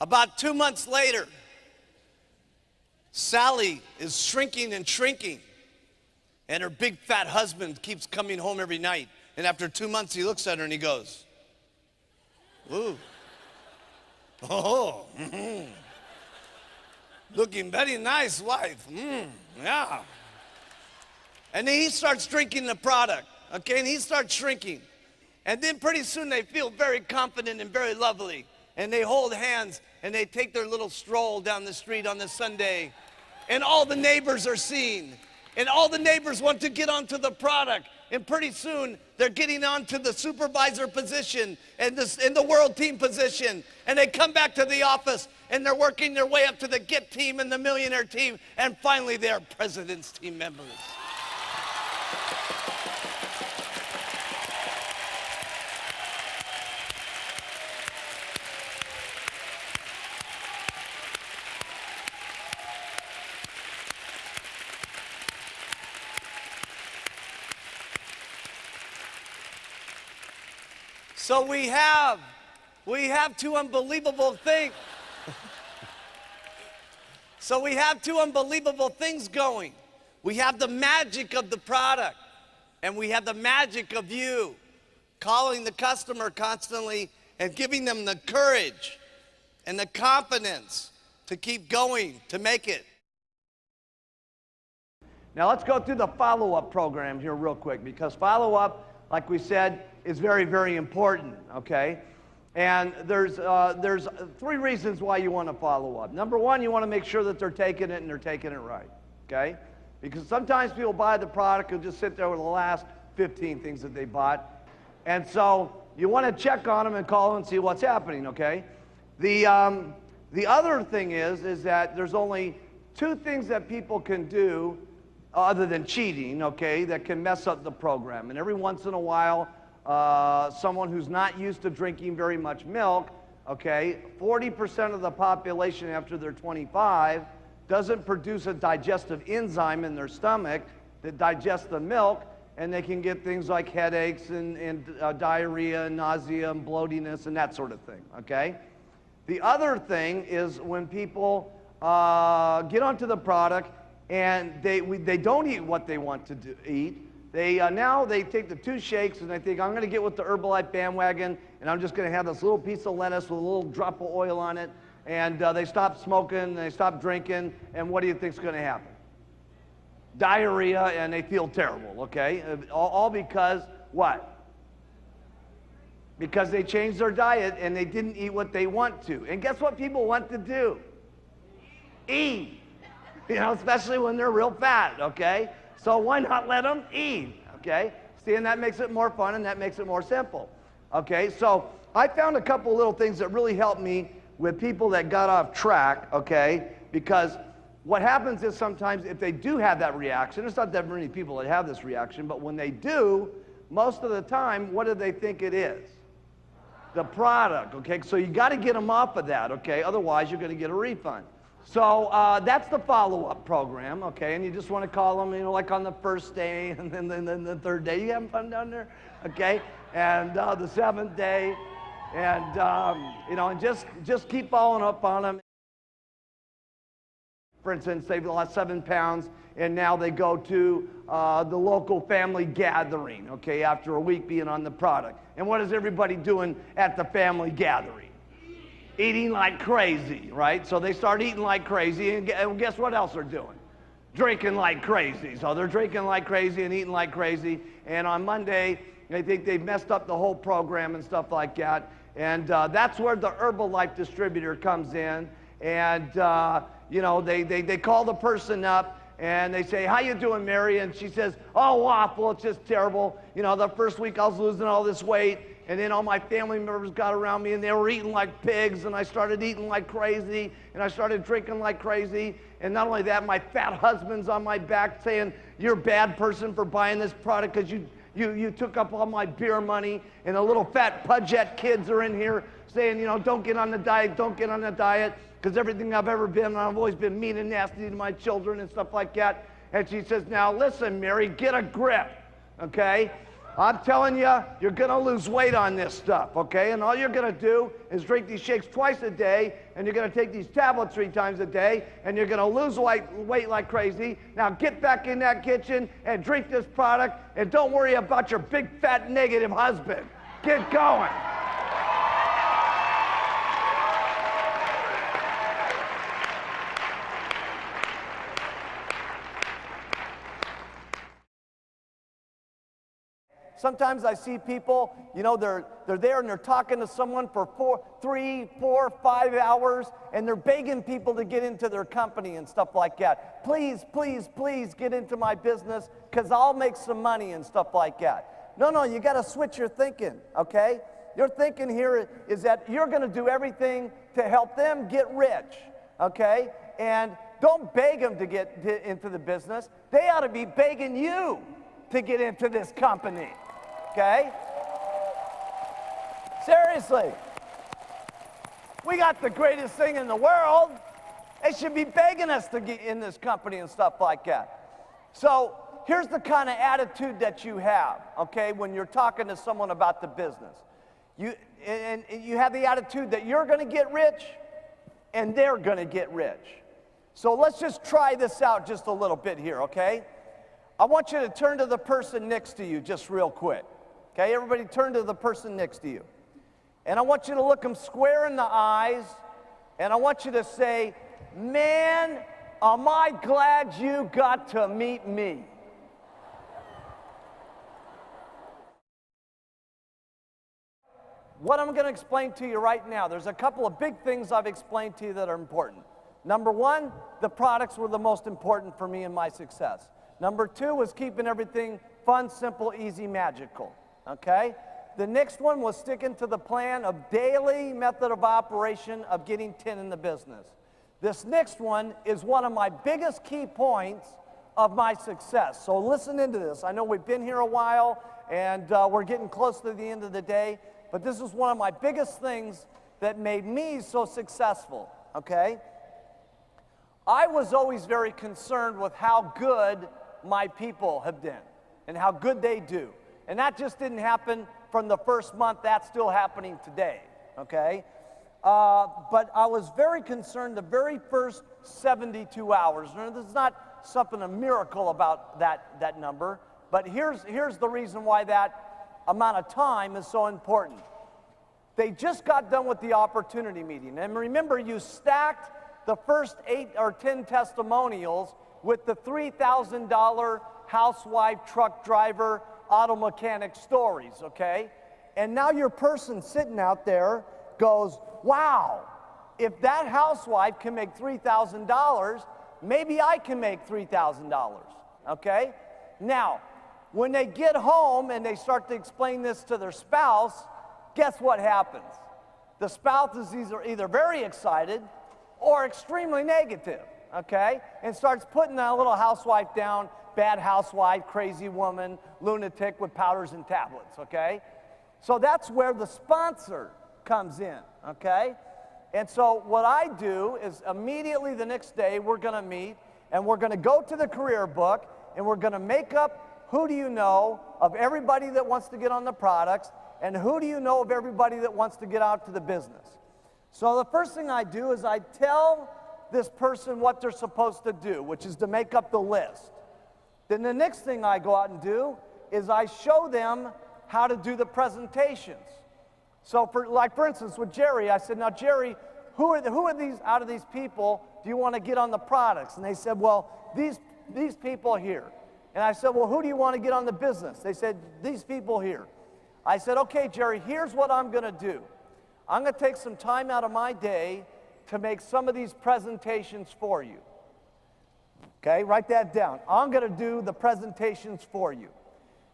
About 2 months later, Sally is shrinking and shrinking, and her big fat husband keeps coming home every night. And after 2 months, he looks at her and he goes, "Ooh, oh, looking very nice, wife. Yeah." And then he starts drinking the product, okay? And he starts shrinking. And then pretty soon they feel very confident and very lovely. And they hold hands and they take their little stroll down the street on this Sunday. And all the neighbors are seen. And all the neighbors want to get onto the product. And pretty soon they're getting onto the supervisor position and the world team position. And they come back to the office and they're working their way up to the GET team and the millionaire team. And finally they're president's team members. So we have two unbelievable things. So we have two unbelievable things going. We have the magic of the product, and we have the magic of you calling the customer constantly and giving them the courage and the confidence to keep going, to make it. Now let's go through the follow-up program here real quick, because follow-up, like we said, is very, very important, okay? And there's 3 reasons why you want to follow up. Number 1, you want to make sure that they're taking it and they're taking it right, okay? Because sometimes people buy the product and just sit there with the last 15 things that they bought. And so you want to check on them and call them and see what's happening, okay? The other thing is that there's only two things that people can do other than cheating, okay, that can mess up the program. And every once in a while, someone who's not used to drinking very much milk, okay, 40% of the population after they're 25 doesn't produce a digestive enzyme in their stomach that digests the milk, and they can get things like headaches and diarrhea and nausea and bloatiness and that sort of thing, okay? The other thing is when people get onto the product and they don't eat what they want to eat. Now they take the 2 shakes and they think, I'm going to get with the Herbalife bandwagon and I'm just going to have this little piece of lettuce with a little drop of oil on it. And they stop smoking, they stop drinking, and what do you think's going to happen? Diarrhea, and they feel terrible, okay? All because what? Because they changed their diet and they didn't eat what they want to. And guess what people want to do? Eat. You know, especially when they're real fat, okay? So why not let them eat, okay? See, and that makes it more fun and that makes it more simple, okay? So I found a couple little things that really helped me with people that got off track, okay? Because what happens is sometimes if they do have that reaction, there's not that many people that have this reaction, but when they do, most of the time, what do they think it is? The product, okay? So you got to get them off of that, okay? Otherwise, you're going to get a refund. So that's the follow-up program, okay? And you just want to call them, you know, like on the first day and then the third day. You having fun down there? Okay? And the 7th day. And, you know, and just keep following up on them. For instance, they've lost 7 pounds, and now they go to the local family gathering, okay, after a week being on the product. And what is everybody doing at the family gathering? Eating like crazy, right? So they start eating like crazy, and guess what else they're doing? Drinking like crazy. So they're drinking like crazy and eating like crazy, and on Monday, they think they've messed up the whole program and stuff like that. And that's where the Herbalife distributor comes in, and you know, they call the person up and they say, how you doing, Mary? And she says, oh, awful, it's just terrible. You know, the first week I was losing all this weight, and then all my family members got around me and they were eating like pigs, and I started eating like crazy, and I started drinking like crazy. And not only that, my fat husband's on my back saying, you're a bad person for buying this product because you took up all my beer money, and the little fat pudgette kids are in here saying, you know, don't get on the diet, don't get on the diet, because everything I've ever been, I've always been mean and nasty to my children and stuff like that. And she says, now listen, Mary, get a grip, okay? I'm telling you, you're gonna lose weight on this stuff, okay? And all you're gonna do is drink these shakes twice a day, and you're gonna take these tablets 3 times a day, and you're gonna lose weight like crazy. Now get back in that kitchen and drink this product, and don't worry about your big, fat, negative husband. Get going. Sometimes I see people, you know, they're there and they're talking to someone for 3, 4, 5 hours, and they're begging people to get into their company and stuff like that. Please, please, please get into my business because I'll make some money and stuff like that. No, you got to switch your thinking, okay? Your thinking here is that you're going to do everything to help them get rich, okay? And don't beg them to get into the business. They ought to be begging you to get into this company. Okay? Seriously. We got the greatest thing in the world. They should be begging us to get in this company and stuff like that. So here's the kind of attitude that you have, okay, when you're talking to someone about the business. You have the attitude that you're going to get rich and they're going to get rich. So let's just try this out just a little bit here, okay? I want you to turn to the person next to you just real quick. Okay, everybody turn to the person next to you. And I want you to look them square in the eyes, and I want you to say, man, am I glad you got to meet me. What I'm going to explain to you right now, there's a couple of big things I've explained to you that are important. Number 1, the products were the most important for me in my success. Number 2 was keeping everything fun, simple, easy, magical, okay? The next one was sticking to the plan of daily method of operation of getting 10 in the business. This next one is one of my biggest key points of my success. So listen into this. I know we've been here a while, and we're getting close to the end of the day, but this is one of my biggest things that made me so successful, okay? I was always very concerned with how good my people have been and how good they do. And that just didn't happen from the first month. That's still happening today, okay? But I was very concerned the very first 72 hours. Now, there's not something, a miracle about that number, but here's the reason why that amount of time is so important. They just got done with the opportunity meeting. And remember, you stacked the first 8 or 10 testimonials with the $3,000 housewife, truck driver, auto mechanic stories, okay? And now your person sitting out there goes, wow, if that housewife can make $3,000, maybe I can make $3,000, okay? Now, when they get home and they start to explain this to their spouse, guess what happens? The spouse is either very excited or extremely negative, okay? And starts putting that little housewife down, bad housewife, crazy woman, lunatic with powders and tablets, okay? So that's where the sponsor comes in, okay? And so what I do is immediately the next day we're gonna meet and we're gonna go to the career book and we're gonna make up who do you know of everybody that wants to get on the products and who do you know of everybody that wants to get out to the business. So the first thing I do is I tell this person what they're supposed to do, which is to make up the list. Then the next thing I go out and do is I show them how to do the presentations. So for instance, with Jerry, I said, now Jerry, who are these, out of these people, do you want to get on the products? And they said, well, these people here. And I said, well, who do you want to get on the business? They said, these people here. I said, okay, Jerry, here's what I'm going to do. I'm going to take some time out of my day to make some of these presentations for you. Okay, write that down. I'm going to do the presentations for you.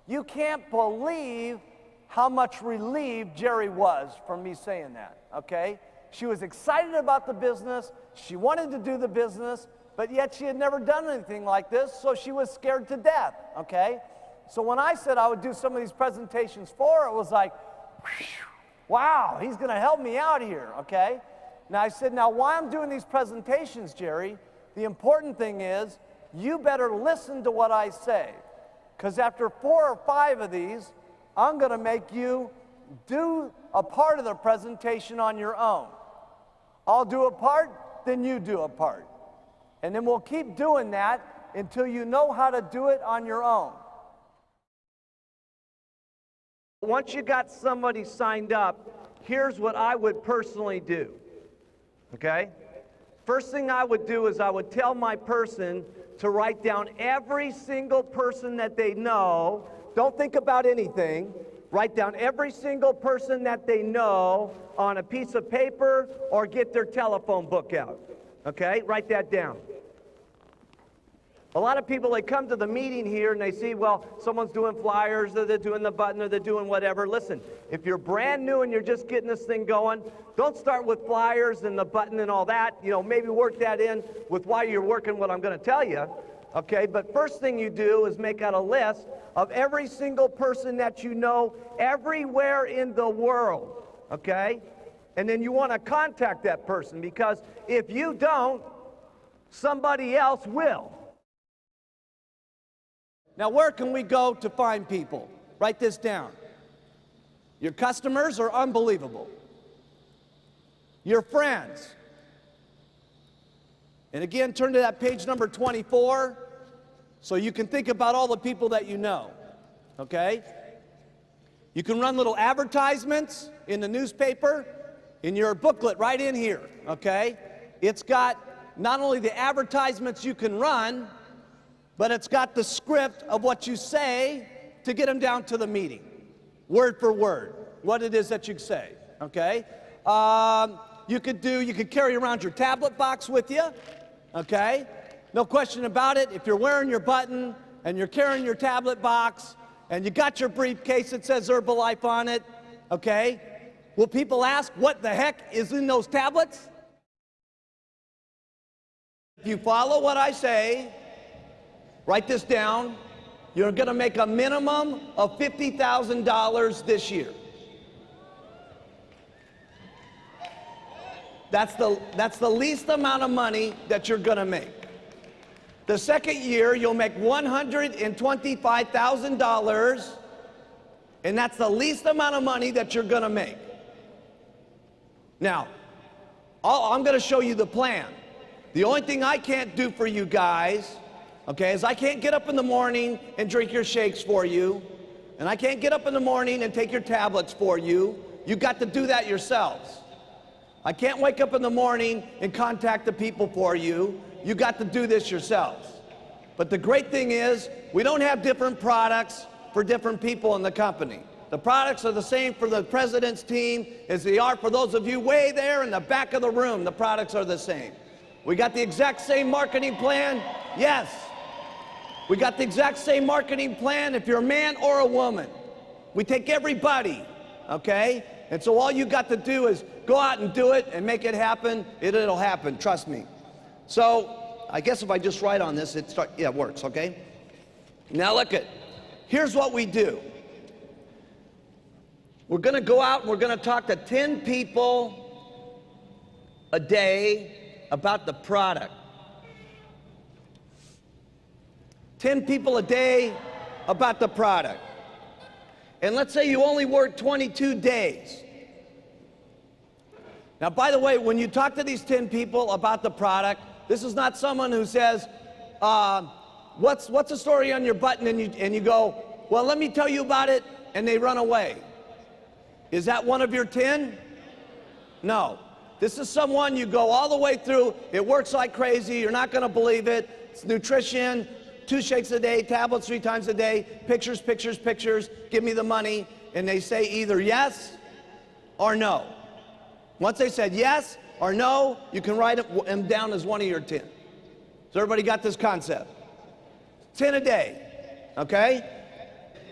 You can't believe how much relieved Jerry was from me saying that, okay? She was excited about the business. She wanted to do the business, but yet she had never done anything like this, so she was scared to death, okay? So when I said I would do some of these presentations for her, it was like, wow, he's going to help me out here, okay? Now I said, now why I'm doing these presentations, Jerry, the important thing is you better listen to what I say, because after 4 or 5 of these, I'm going to make you do a part of the presentation on your own. I'll do a part, then you do a part. And then we'll keep doing that until you know how to do it on your own. Once you got somebody signed up, here's what I would personally do, okay? First thing I would do is I would tell my person to write down every single person that they know. Don't think about anything. Write down every single person that they know on a piece of paper or get their telephone book out, okay? Write that down. A lot of people, they come to the meeting here and they see, well, someone's doing flyers, or they're doing the button, or they're doing whatever. Listen, if you're brand new and you're just getting this thing going, don't start with flyers and the button and all that. You know, maybe work that in with why you're working what I'm going to tell you, okay? But first thing you do is make out a list of every single person that you know everywhere in the world, okay? And then you want to contact that person, because if you don't, somebody else will. Now, where can we go to find people? Write this down. Your customers are unbelievable. Your friends. And again, turn to that page number 24 so you can think about all the people that you know, okay? You can run little advertisements in the newspaper, in your booklet right in here, okay? It's got not only the advertisements you can run, but it's got the script of what you say to get them down to the meeting, word for word, what it is that you say, okay? You could carry around your tablet box with you, okay? No question about it. If you're wearing your button and you're carrying your tablet box and you got your briefcase that says Herbalife on it, okay? Will people ask what the heck is in those tablets? If you follow what I say, write this down, you're going to make a minimum of $50,000 this year. That's the least amount of money that you're going to make. The second year, you'll make $125,000, and that's the least amount of money that you're going to make. Now, I'm going to show you the plan. The only thing I can't do for you guys, okay, is I can't get up in the morning and drink your shakes for you, and I can't get up in the morning and take your tablets for you. You got to do that yourselves. I can't wake up in the morning and contact the people for you. You got to do this yourselves. But the great thing is, we don't have different products for different people in the company. The products are the same for the president's team as they are for those of you way there in the back of the room. The products are the same. We got the exact same marketing plan? Yes. We got the exact same marketing plan if you're a man or a woman. We take everybody, okay? And so all you got to do is go out and do it and make it happen. It'll happen, trust me. So I guess if I just write on this, it works, okay? Now look at, here's what we do. We're gonna go out and we're gonna talk to 10 people a day about the product. 10 people a day about the product. And let's say you only work 22 days. Now, by the way, when you talk to these 10 people about the product, this is not someone who says, what's the story on your button? And you go, well, let me tell you about it, and they run away. Is that one of your 10? No. This is someone you go all the way through. It works like crazy. You're not going to believe it. It's nutrition, 2 shakes a day, tablets 3 times a day, pictures, pictures, pictures, give me the money. And they say either yes or no. Once they said yes or no, you can write them down as one of your 10. So everybody got this concept? 10 a day, okay?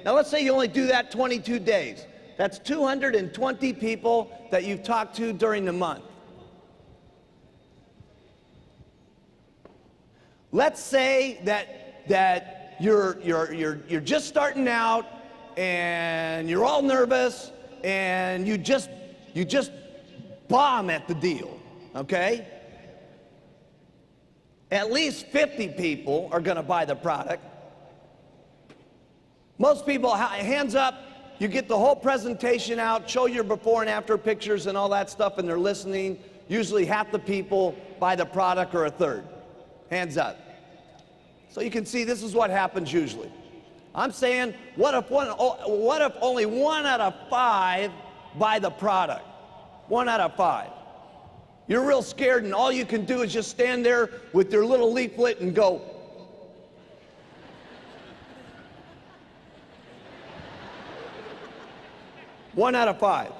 Now let's say you only do that 22 days. That's 220 people that you've talked to during the month. Let's say that you're just starting out and you're all nervous and you just bomb at the deal, okay? At least 50 people are going to buy the product. Most people, hands up, you get the whole presentation out, show your before and after pictures and all that stuff, and they're listening. Usually half the people buy the product or a third. Hands up. So you can see this is what happens usually. I'm saying, what if only 1 out of 5 buy the product? 1 out of 5. You're real scared, and all you can do is just stand there with your little leaflet and go. One out of 5.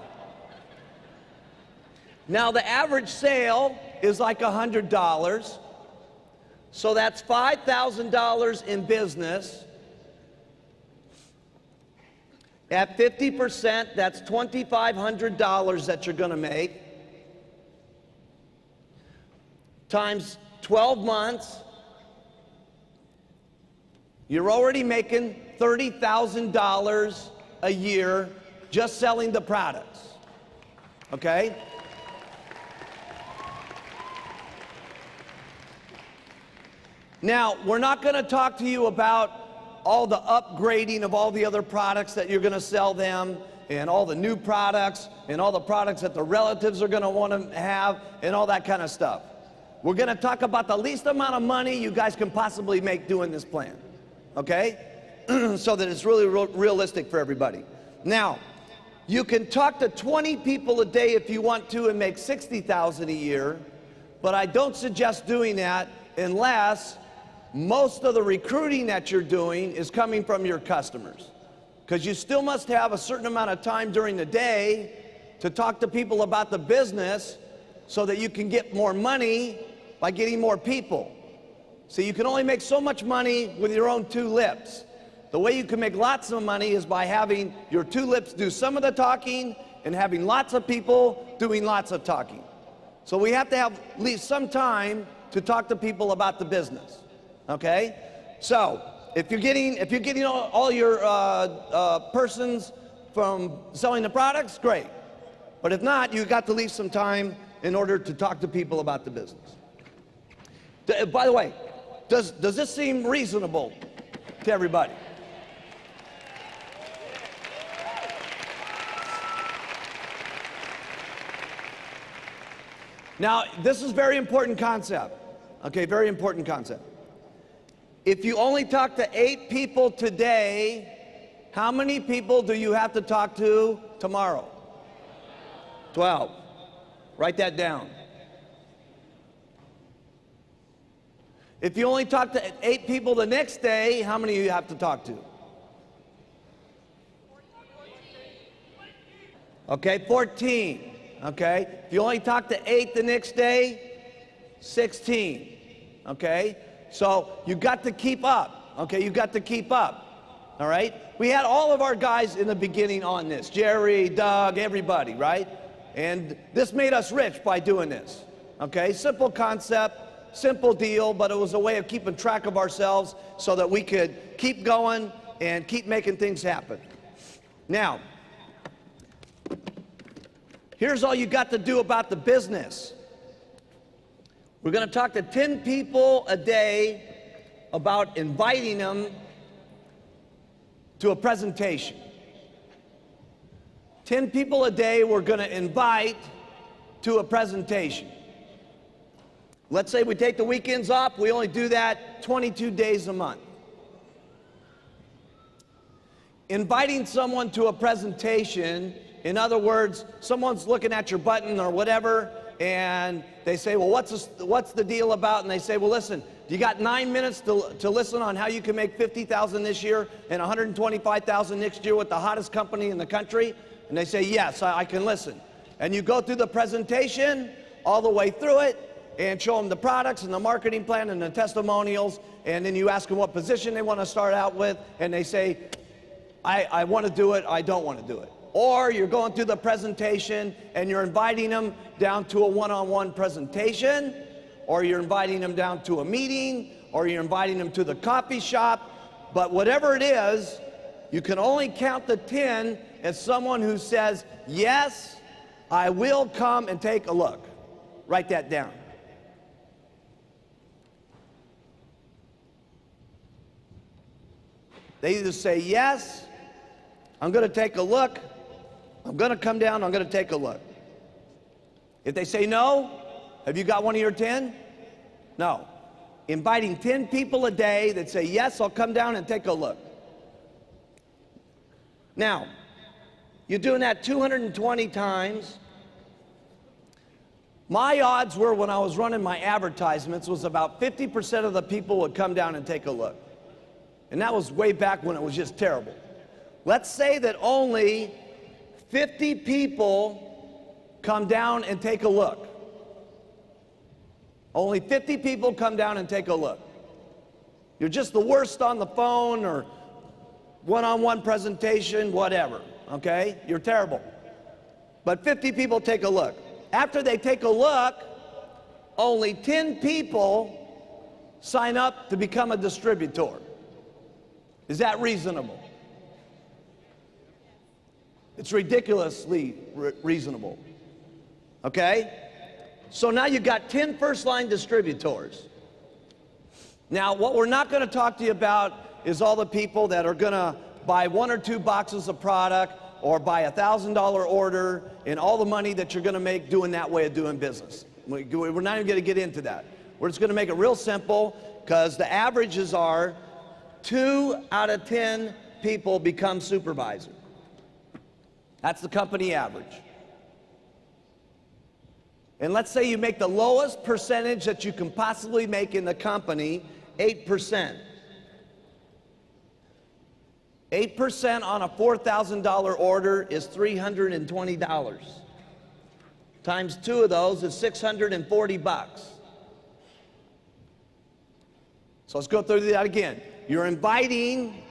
Now the average sale is like $100. So that's $5,000 in business. At 50%, that's $2,500 that you're going to make. Times 12 months, you're already making $30,000 a year just selling the products. Okay? Now, we're not going to talk to you about all the upgrading of all the other products that you're going to sell them, and all the new products, and all the products that the relatives are going to want to have, and all that kind of stuff. We're going to talk about the least amount of money you guys can possibly make doing this plan, okay? So that it's really realistic for everybody. Now, you can talk to 20 people a day if you want to and make $60,000 a year, but I don't suggest doing that unless most of the recruiting that you're doing is coming from your customers. Because you still must have a certain amount of time during the day to talk to people about the business so that you can get more money by getting more people. So you can only make so much money with your own 2 lips. The way you can make lots of money is by having your 2 lips do some of the talking and having lots of people doing lots of talking. So we have to have at least some time to talk to people about the business. Okay? So, if you're getting all your persons from selling the products, great. But if not, you've got to leave some time in order to talk to people about the business. By the way, does this seem reasonable to everybody? Now, this is a very important concept. Okay, very important concept. If you only talk to 8 people today, how many people do you have to talk to tomorrow? 12. Write that down. If you only talk to 8 people the next day, how many do you have to talk to? Okay, 14. Okay, if you only talk to 8 the next day, 16. Okay, so you got to keep up. Okay, you got to keep up. All right, we had all of our guys in the beginning on this, Jerry, Doug, everybody, right? And this made us rich by doing this. Okay, simple concept, simple deal, but it was a way of keeping track of ourselves so that we could keep going and keep making things happen. Now, here's all you got to do about the business. We're going to talk to 10 people a day about inviting them to a presentation. 10 people a day we're going to invite to a presentation. Let's say we take the weekends off, we only do that 22 days a month. Inviting someone to a presentation, in other words, someone's looking at your button or whatever, and they say, well, what's the deal about? And they say, well, listen, you got 9 minutes to listen on how you can make $50,000 this year and $125,000 next year with the hottest company in the country? And they say, yes, I can listen. And you go through the presentation all the way through it and show them the products and the marketing plan and the testimonials, and then you ask them what position they want to start out with, and they say, I want to do it, I don't want to do it. Or you're going through the presentation and you're inviting them down to a one-on-one presentation, or you're inviting them down to a meeting, or you're inviting them to the coffee shop. But whatever it is, you can only count the 10 as someone who says, yes, I will come and take a look. Write that down. They either say, yes, I'm going to take a look, I'm going to come down, I'm going to take a look. If they say no, have you got one of your 10? No. Inviting 10 people a day that say, yes, I'll come down and take a look. Now, you're doing that 220 times. My odds were, when I was running my advertisements, was about 50% of the people would come down and take a look. And that was way back when it was just terrible. Let's say that only 50 people come down and take a look. Only 50 people come down and take a look. You're just the worst on the phone or one-on-one presentation, whatever, okay? You're terrible. But 50 people take a look. After they take a look, only 10 people sign up to become a distributor. Is that reasonable? It's ridiculously reasonable. Okay? So now you've got 10 first-line distributors. Now, what we're not going to talk to you about is all the people that are going to buy 1 or 2 boxes of product or buy a $1,000 order and all the money that you're going to make doing that way of doing business. We're not even going to get into that. We're just going to make it real simple, because the averages are 2 out of 10 people become supervisor. That's the company average. And let's say you make the lowest percentage that you can possibly make in the company, 8%. 8% on a $4,000 order is $320. Times 2 of those is $640. So let's go through that again. You're inviting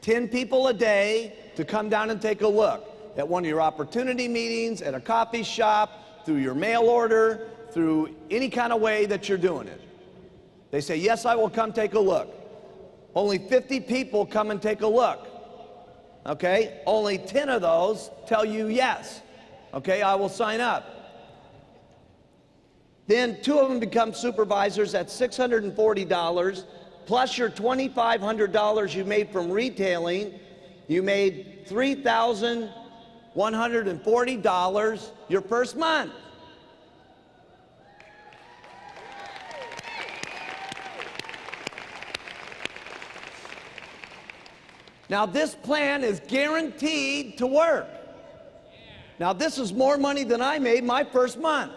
10 people a day to come down and take a look at one of your opportunity meetings, at a coffee shop, through your mail order, through any kind of way that you're doing it. They say, yes, I will come take a look. Only 50 people come and take a look. Okay? Only 10 of those tell you yes. Okay, I will sign up. Then 2 of them become supervisors at $640, plus your $2,500 you made from retailing. You made $3,140 your first month. Now this plan is guaranteed to work. Now this is more money than I made my first month.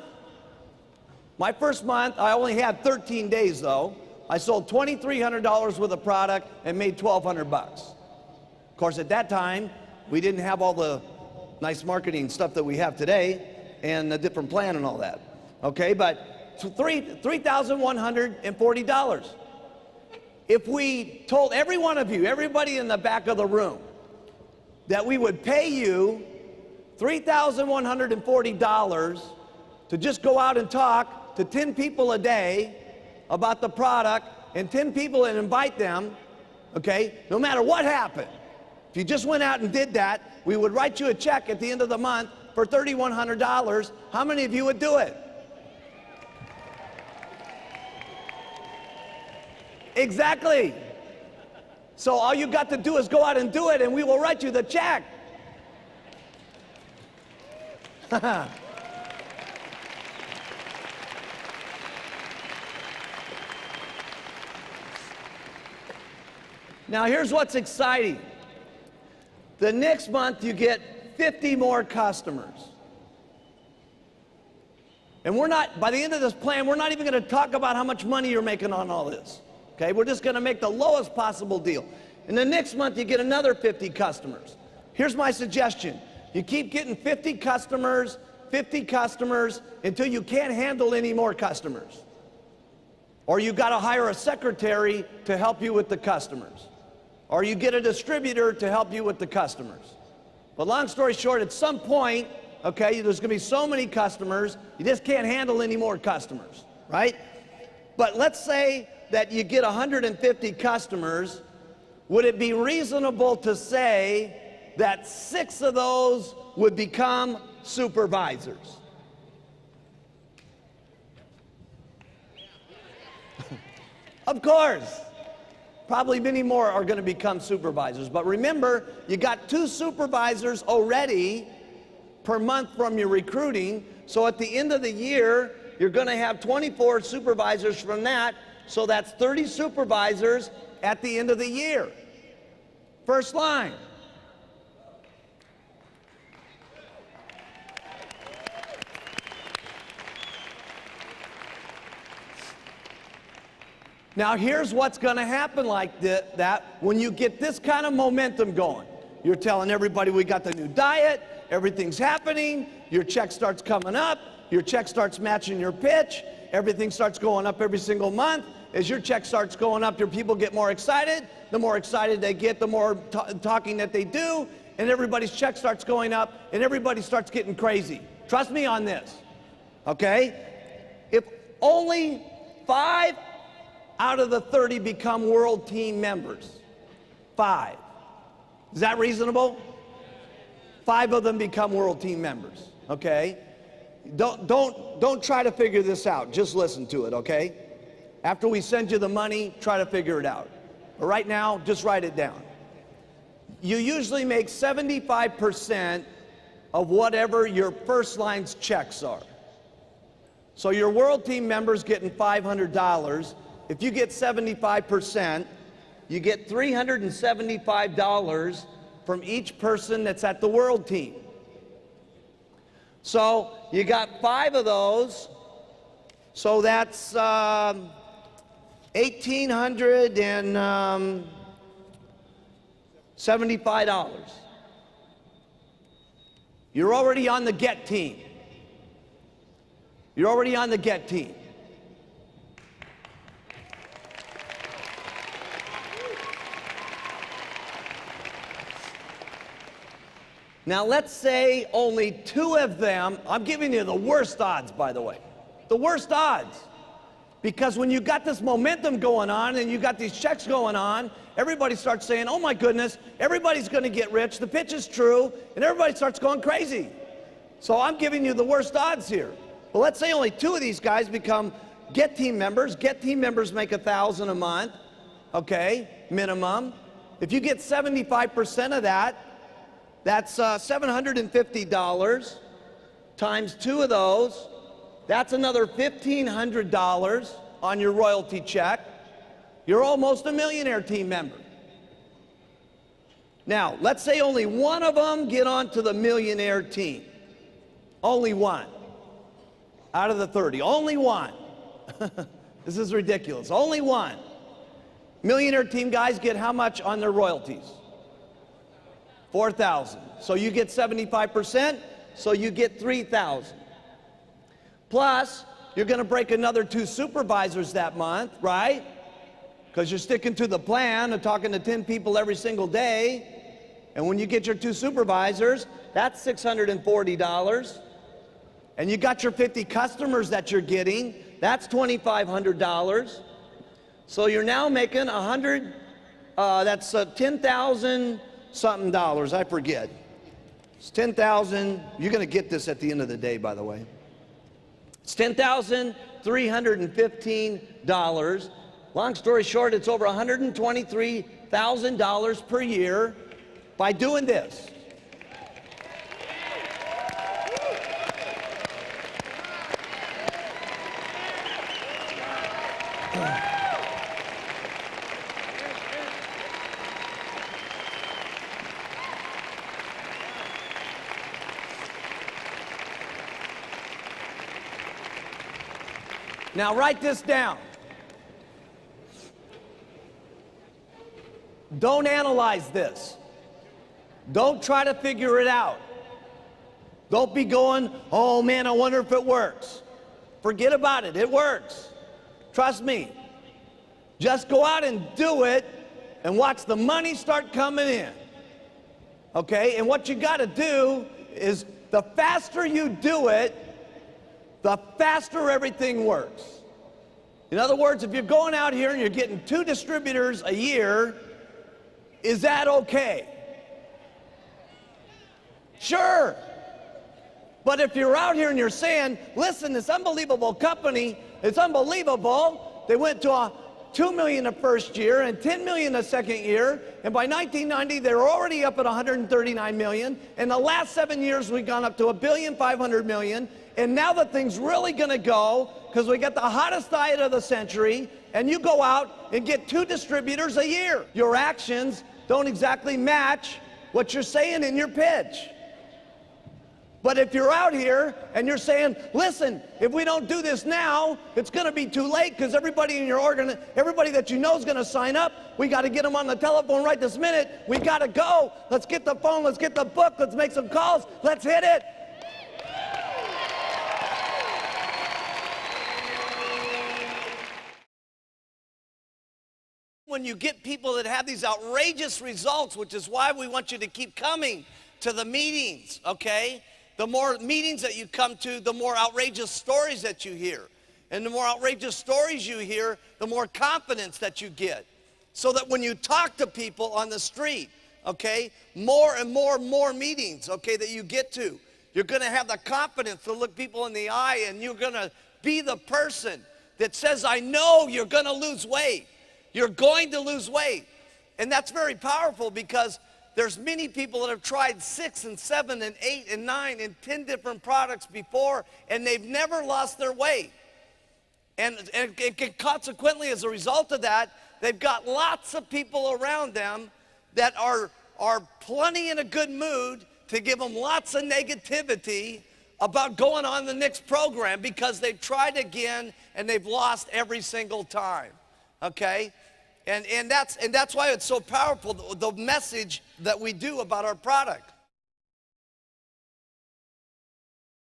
My first month, I only had 13 days though. I sold $2,300 worth of product and made $1,200 bucks. Of course, at that time, we didn't have all the nice marketing stuff that we have today and a different plan and all that. Okay, but $3,140. If we told every one of you, everybody in the back of the room, that we would pay you $3,140 to just go out and talk to 10 people a day about the product, and 10 people and invite them, okay, no matter what happened. If you just went out and did that, we would write you a check at the end of the month for $3,100. How many of you would do it? Exactly. So all you got to do is go out and do it, and we will write you the check. Now here's what's exciting. The next month you get 50 more customers. And we're not, by the end of this plan, we're not even going to talk about how much money you're making on all this. Okay, we're just going to make the lowest possible deal. And the next month you get another 50 customers. Here's my suggestion. You keep getting 50 customers, until you can't handle any more customers. Or you got to hire a secretary to help you with the customers. Or you get a distributor to help you with the customers. But long story short, at some point, okay, there's going to be so many customers, you just can't handle any more customers, right? But let's say that you get 150 customers. Would it be reasonable to say that 6 of those would become supervisors? Of course. Probably many more are going to become supervisors. But remember, you got 2 supervisors already per month from your recruiting. So at the end of the year, you're going to have 24 supervisors from that. So that's 30 supervisors at the end of the year. First line. Now here's what's going to happen like that when you get this kind of momentum going. You're telling everybody we got the new diet, everything's happening, your check starts coming up, your check starts matching your pitch, everything starts going up every single month. As your check starts going up, your people get more excited. The more excited they get, the more talking that they do, and everybody's check starts going up, and everybody starts getting crazy. Trust me on this, okay? If only 5 out of the 30 become world team members. 5. Is that reasonable? 5 of them become world team members, okay? Don't try to figure this out. Just listen to it, okay? After we send you the money, try to figure it out. But right now, just write it down. You usually make 75% of whatever your first line's checks are. So your world team member's getting $500. If you get 75%, you get $375 from each person that's at the world team. So you got 5 of those, so that's $1,875. You're already on the get team. You're already on the get team. Now let's say only 2 of them, I'm giving you the worst odds by the way, The worst odds. Because when you got this momentum going on and you got these checks going on, everybody starts saying, oh my goodness, everybody's going to get rich, the pitch is true, and everybody starts going crazy. So I'm giving you the worst odds here. Well, let's say only 2 of these guys become Get Team members. Get Team members make $1,000 a month, okay, minimum. If you get 75% of that, that's $750 times 2 of those. That's another $1,500 on your royalty check. You're almost a Millionaire Team member. Now, let's say only 1 of them get onto the Millionaire Team. Only 1 out of the 30. Only 1. This is ridiculous. Only 1. Millionaire Team guys get how much on their royalties? $4,000. So you get 75%, so you get $3,000. Plus, you're going to break another 2 supervisors that month, right? Because you're sticking to the plan of talking to 10 people every single day. And when you get your 2 supervisors, that's $640. And you got your 50 customers that you're getting, that's $2,500. So you're now making that's 10,000 something dollars, I forget. It's 10,000, you're going to get this at the end of the day, by the way. It's $10,315. Long story short, it's over $123,000 per year by doing this. Now write this down. Don't analyze this. Don't try to figure it out. Don't be going, oh man, I wonder if it works. Forget about it, it works. Trust me. Just go out and do it and watch the money start coming in. Okay, and what you gotta do is the faster you do it, the faster everything works. In other words, if you're going out here and you're getting 2 distributors a year, is that okay? Sure. But if you're out here and you're saying, listen, this unbelievable company, it's unbelievable. They went to $2 million the first year and $10 million the second year, and by 1990 they were already up at $139 million. In the last 7 years we've gone up to $1.5 billion, and now the thing's really going to go because we got the hottest diet of the century, and you go out and get 2 distributors a year. Your actions don't exactly match what you're saying in your pitch. But if you're out here and you're saying, listen, if we don't do this now, it's going to be too late because everybody in your everybody that you know is going to sign up. We got to get them on the telephone right this minute. We got to go. Let's get the phone. Let's get the book. Let's make some calls. Let's hit it. When you get people that have these outrageous results, which is why we want you to keep coming to the meetings, okay? The more meetings that you come to, the more outrageous stories that you hear. And the more outrageous stories you hear, the more confidence that you get. So that when you talk to people on the street, okay, more and more meetings, okay, that you get to, you're going to have the confidence to look people in the eye, and you're going to be the person that says, I know you're going to lose weight. You're going to lose weight. And that's very powerful because there's many people that have tried 6 and 7 and 8 and 9 and 10 different products before, and they've never lost their weight. And consequently, as a result of that, they've got lots of people around them that are plenty in a good mood to give them lots of negativity about going on the next program because they've tried again and they've lost every single time. Okay? And that's why it's so powerful, the message that we do about our product.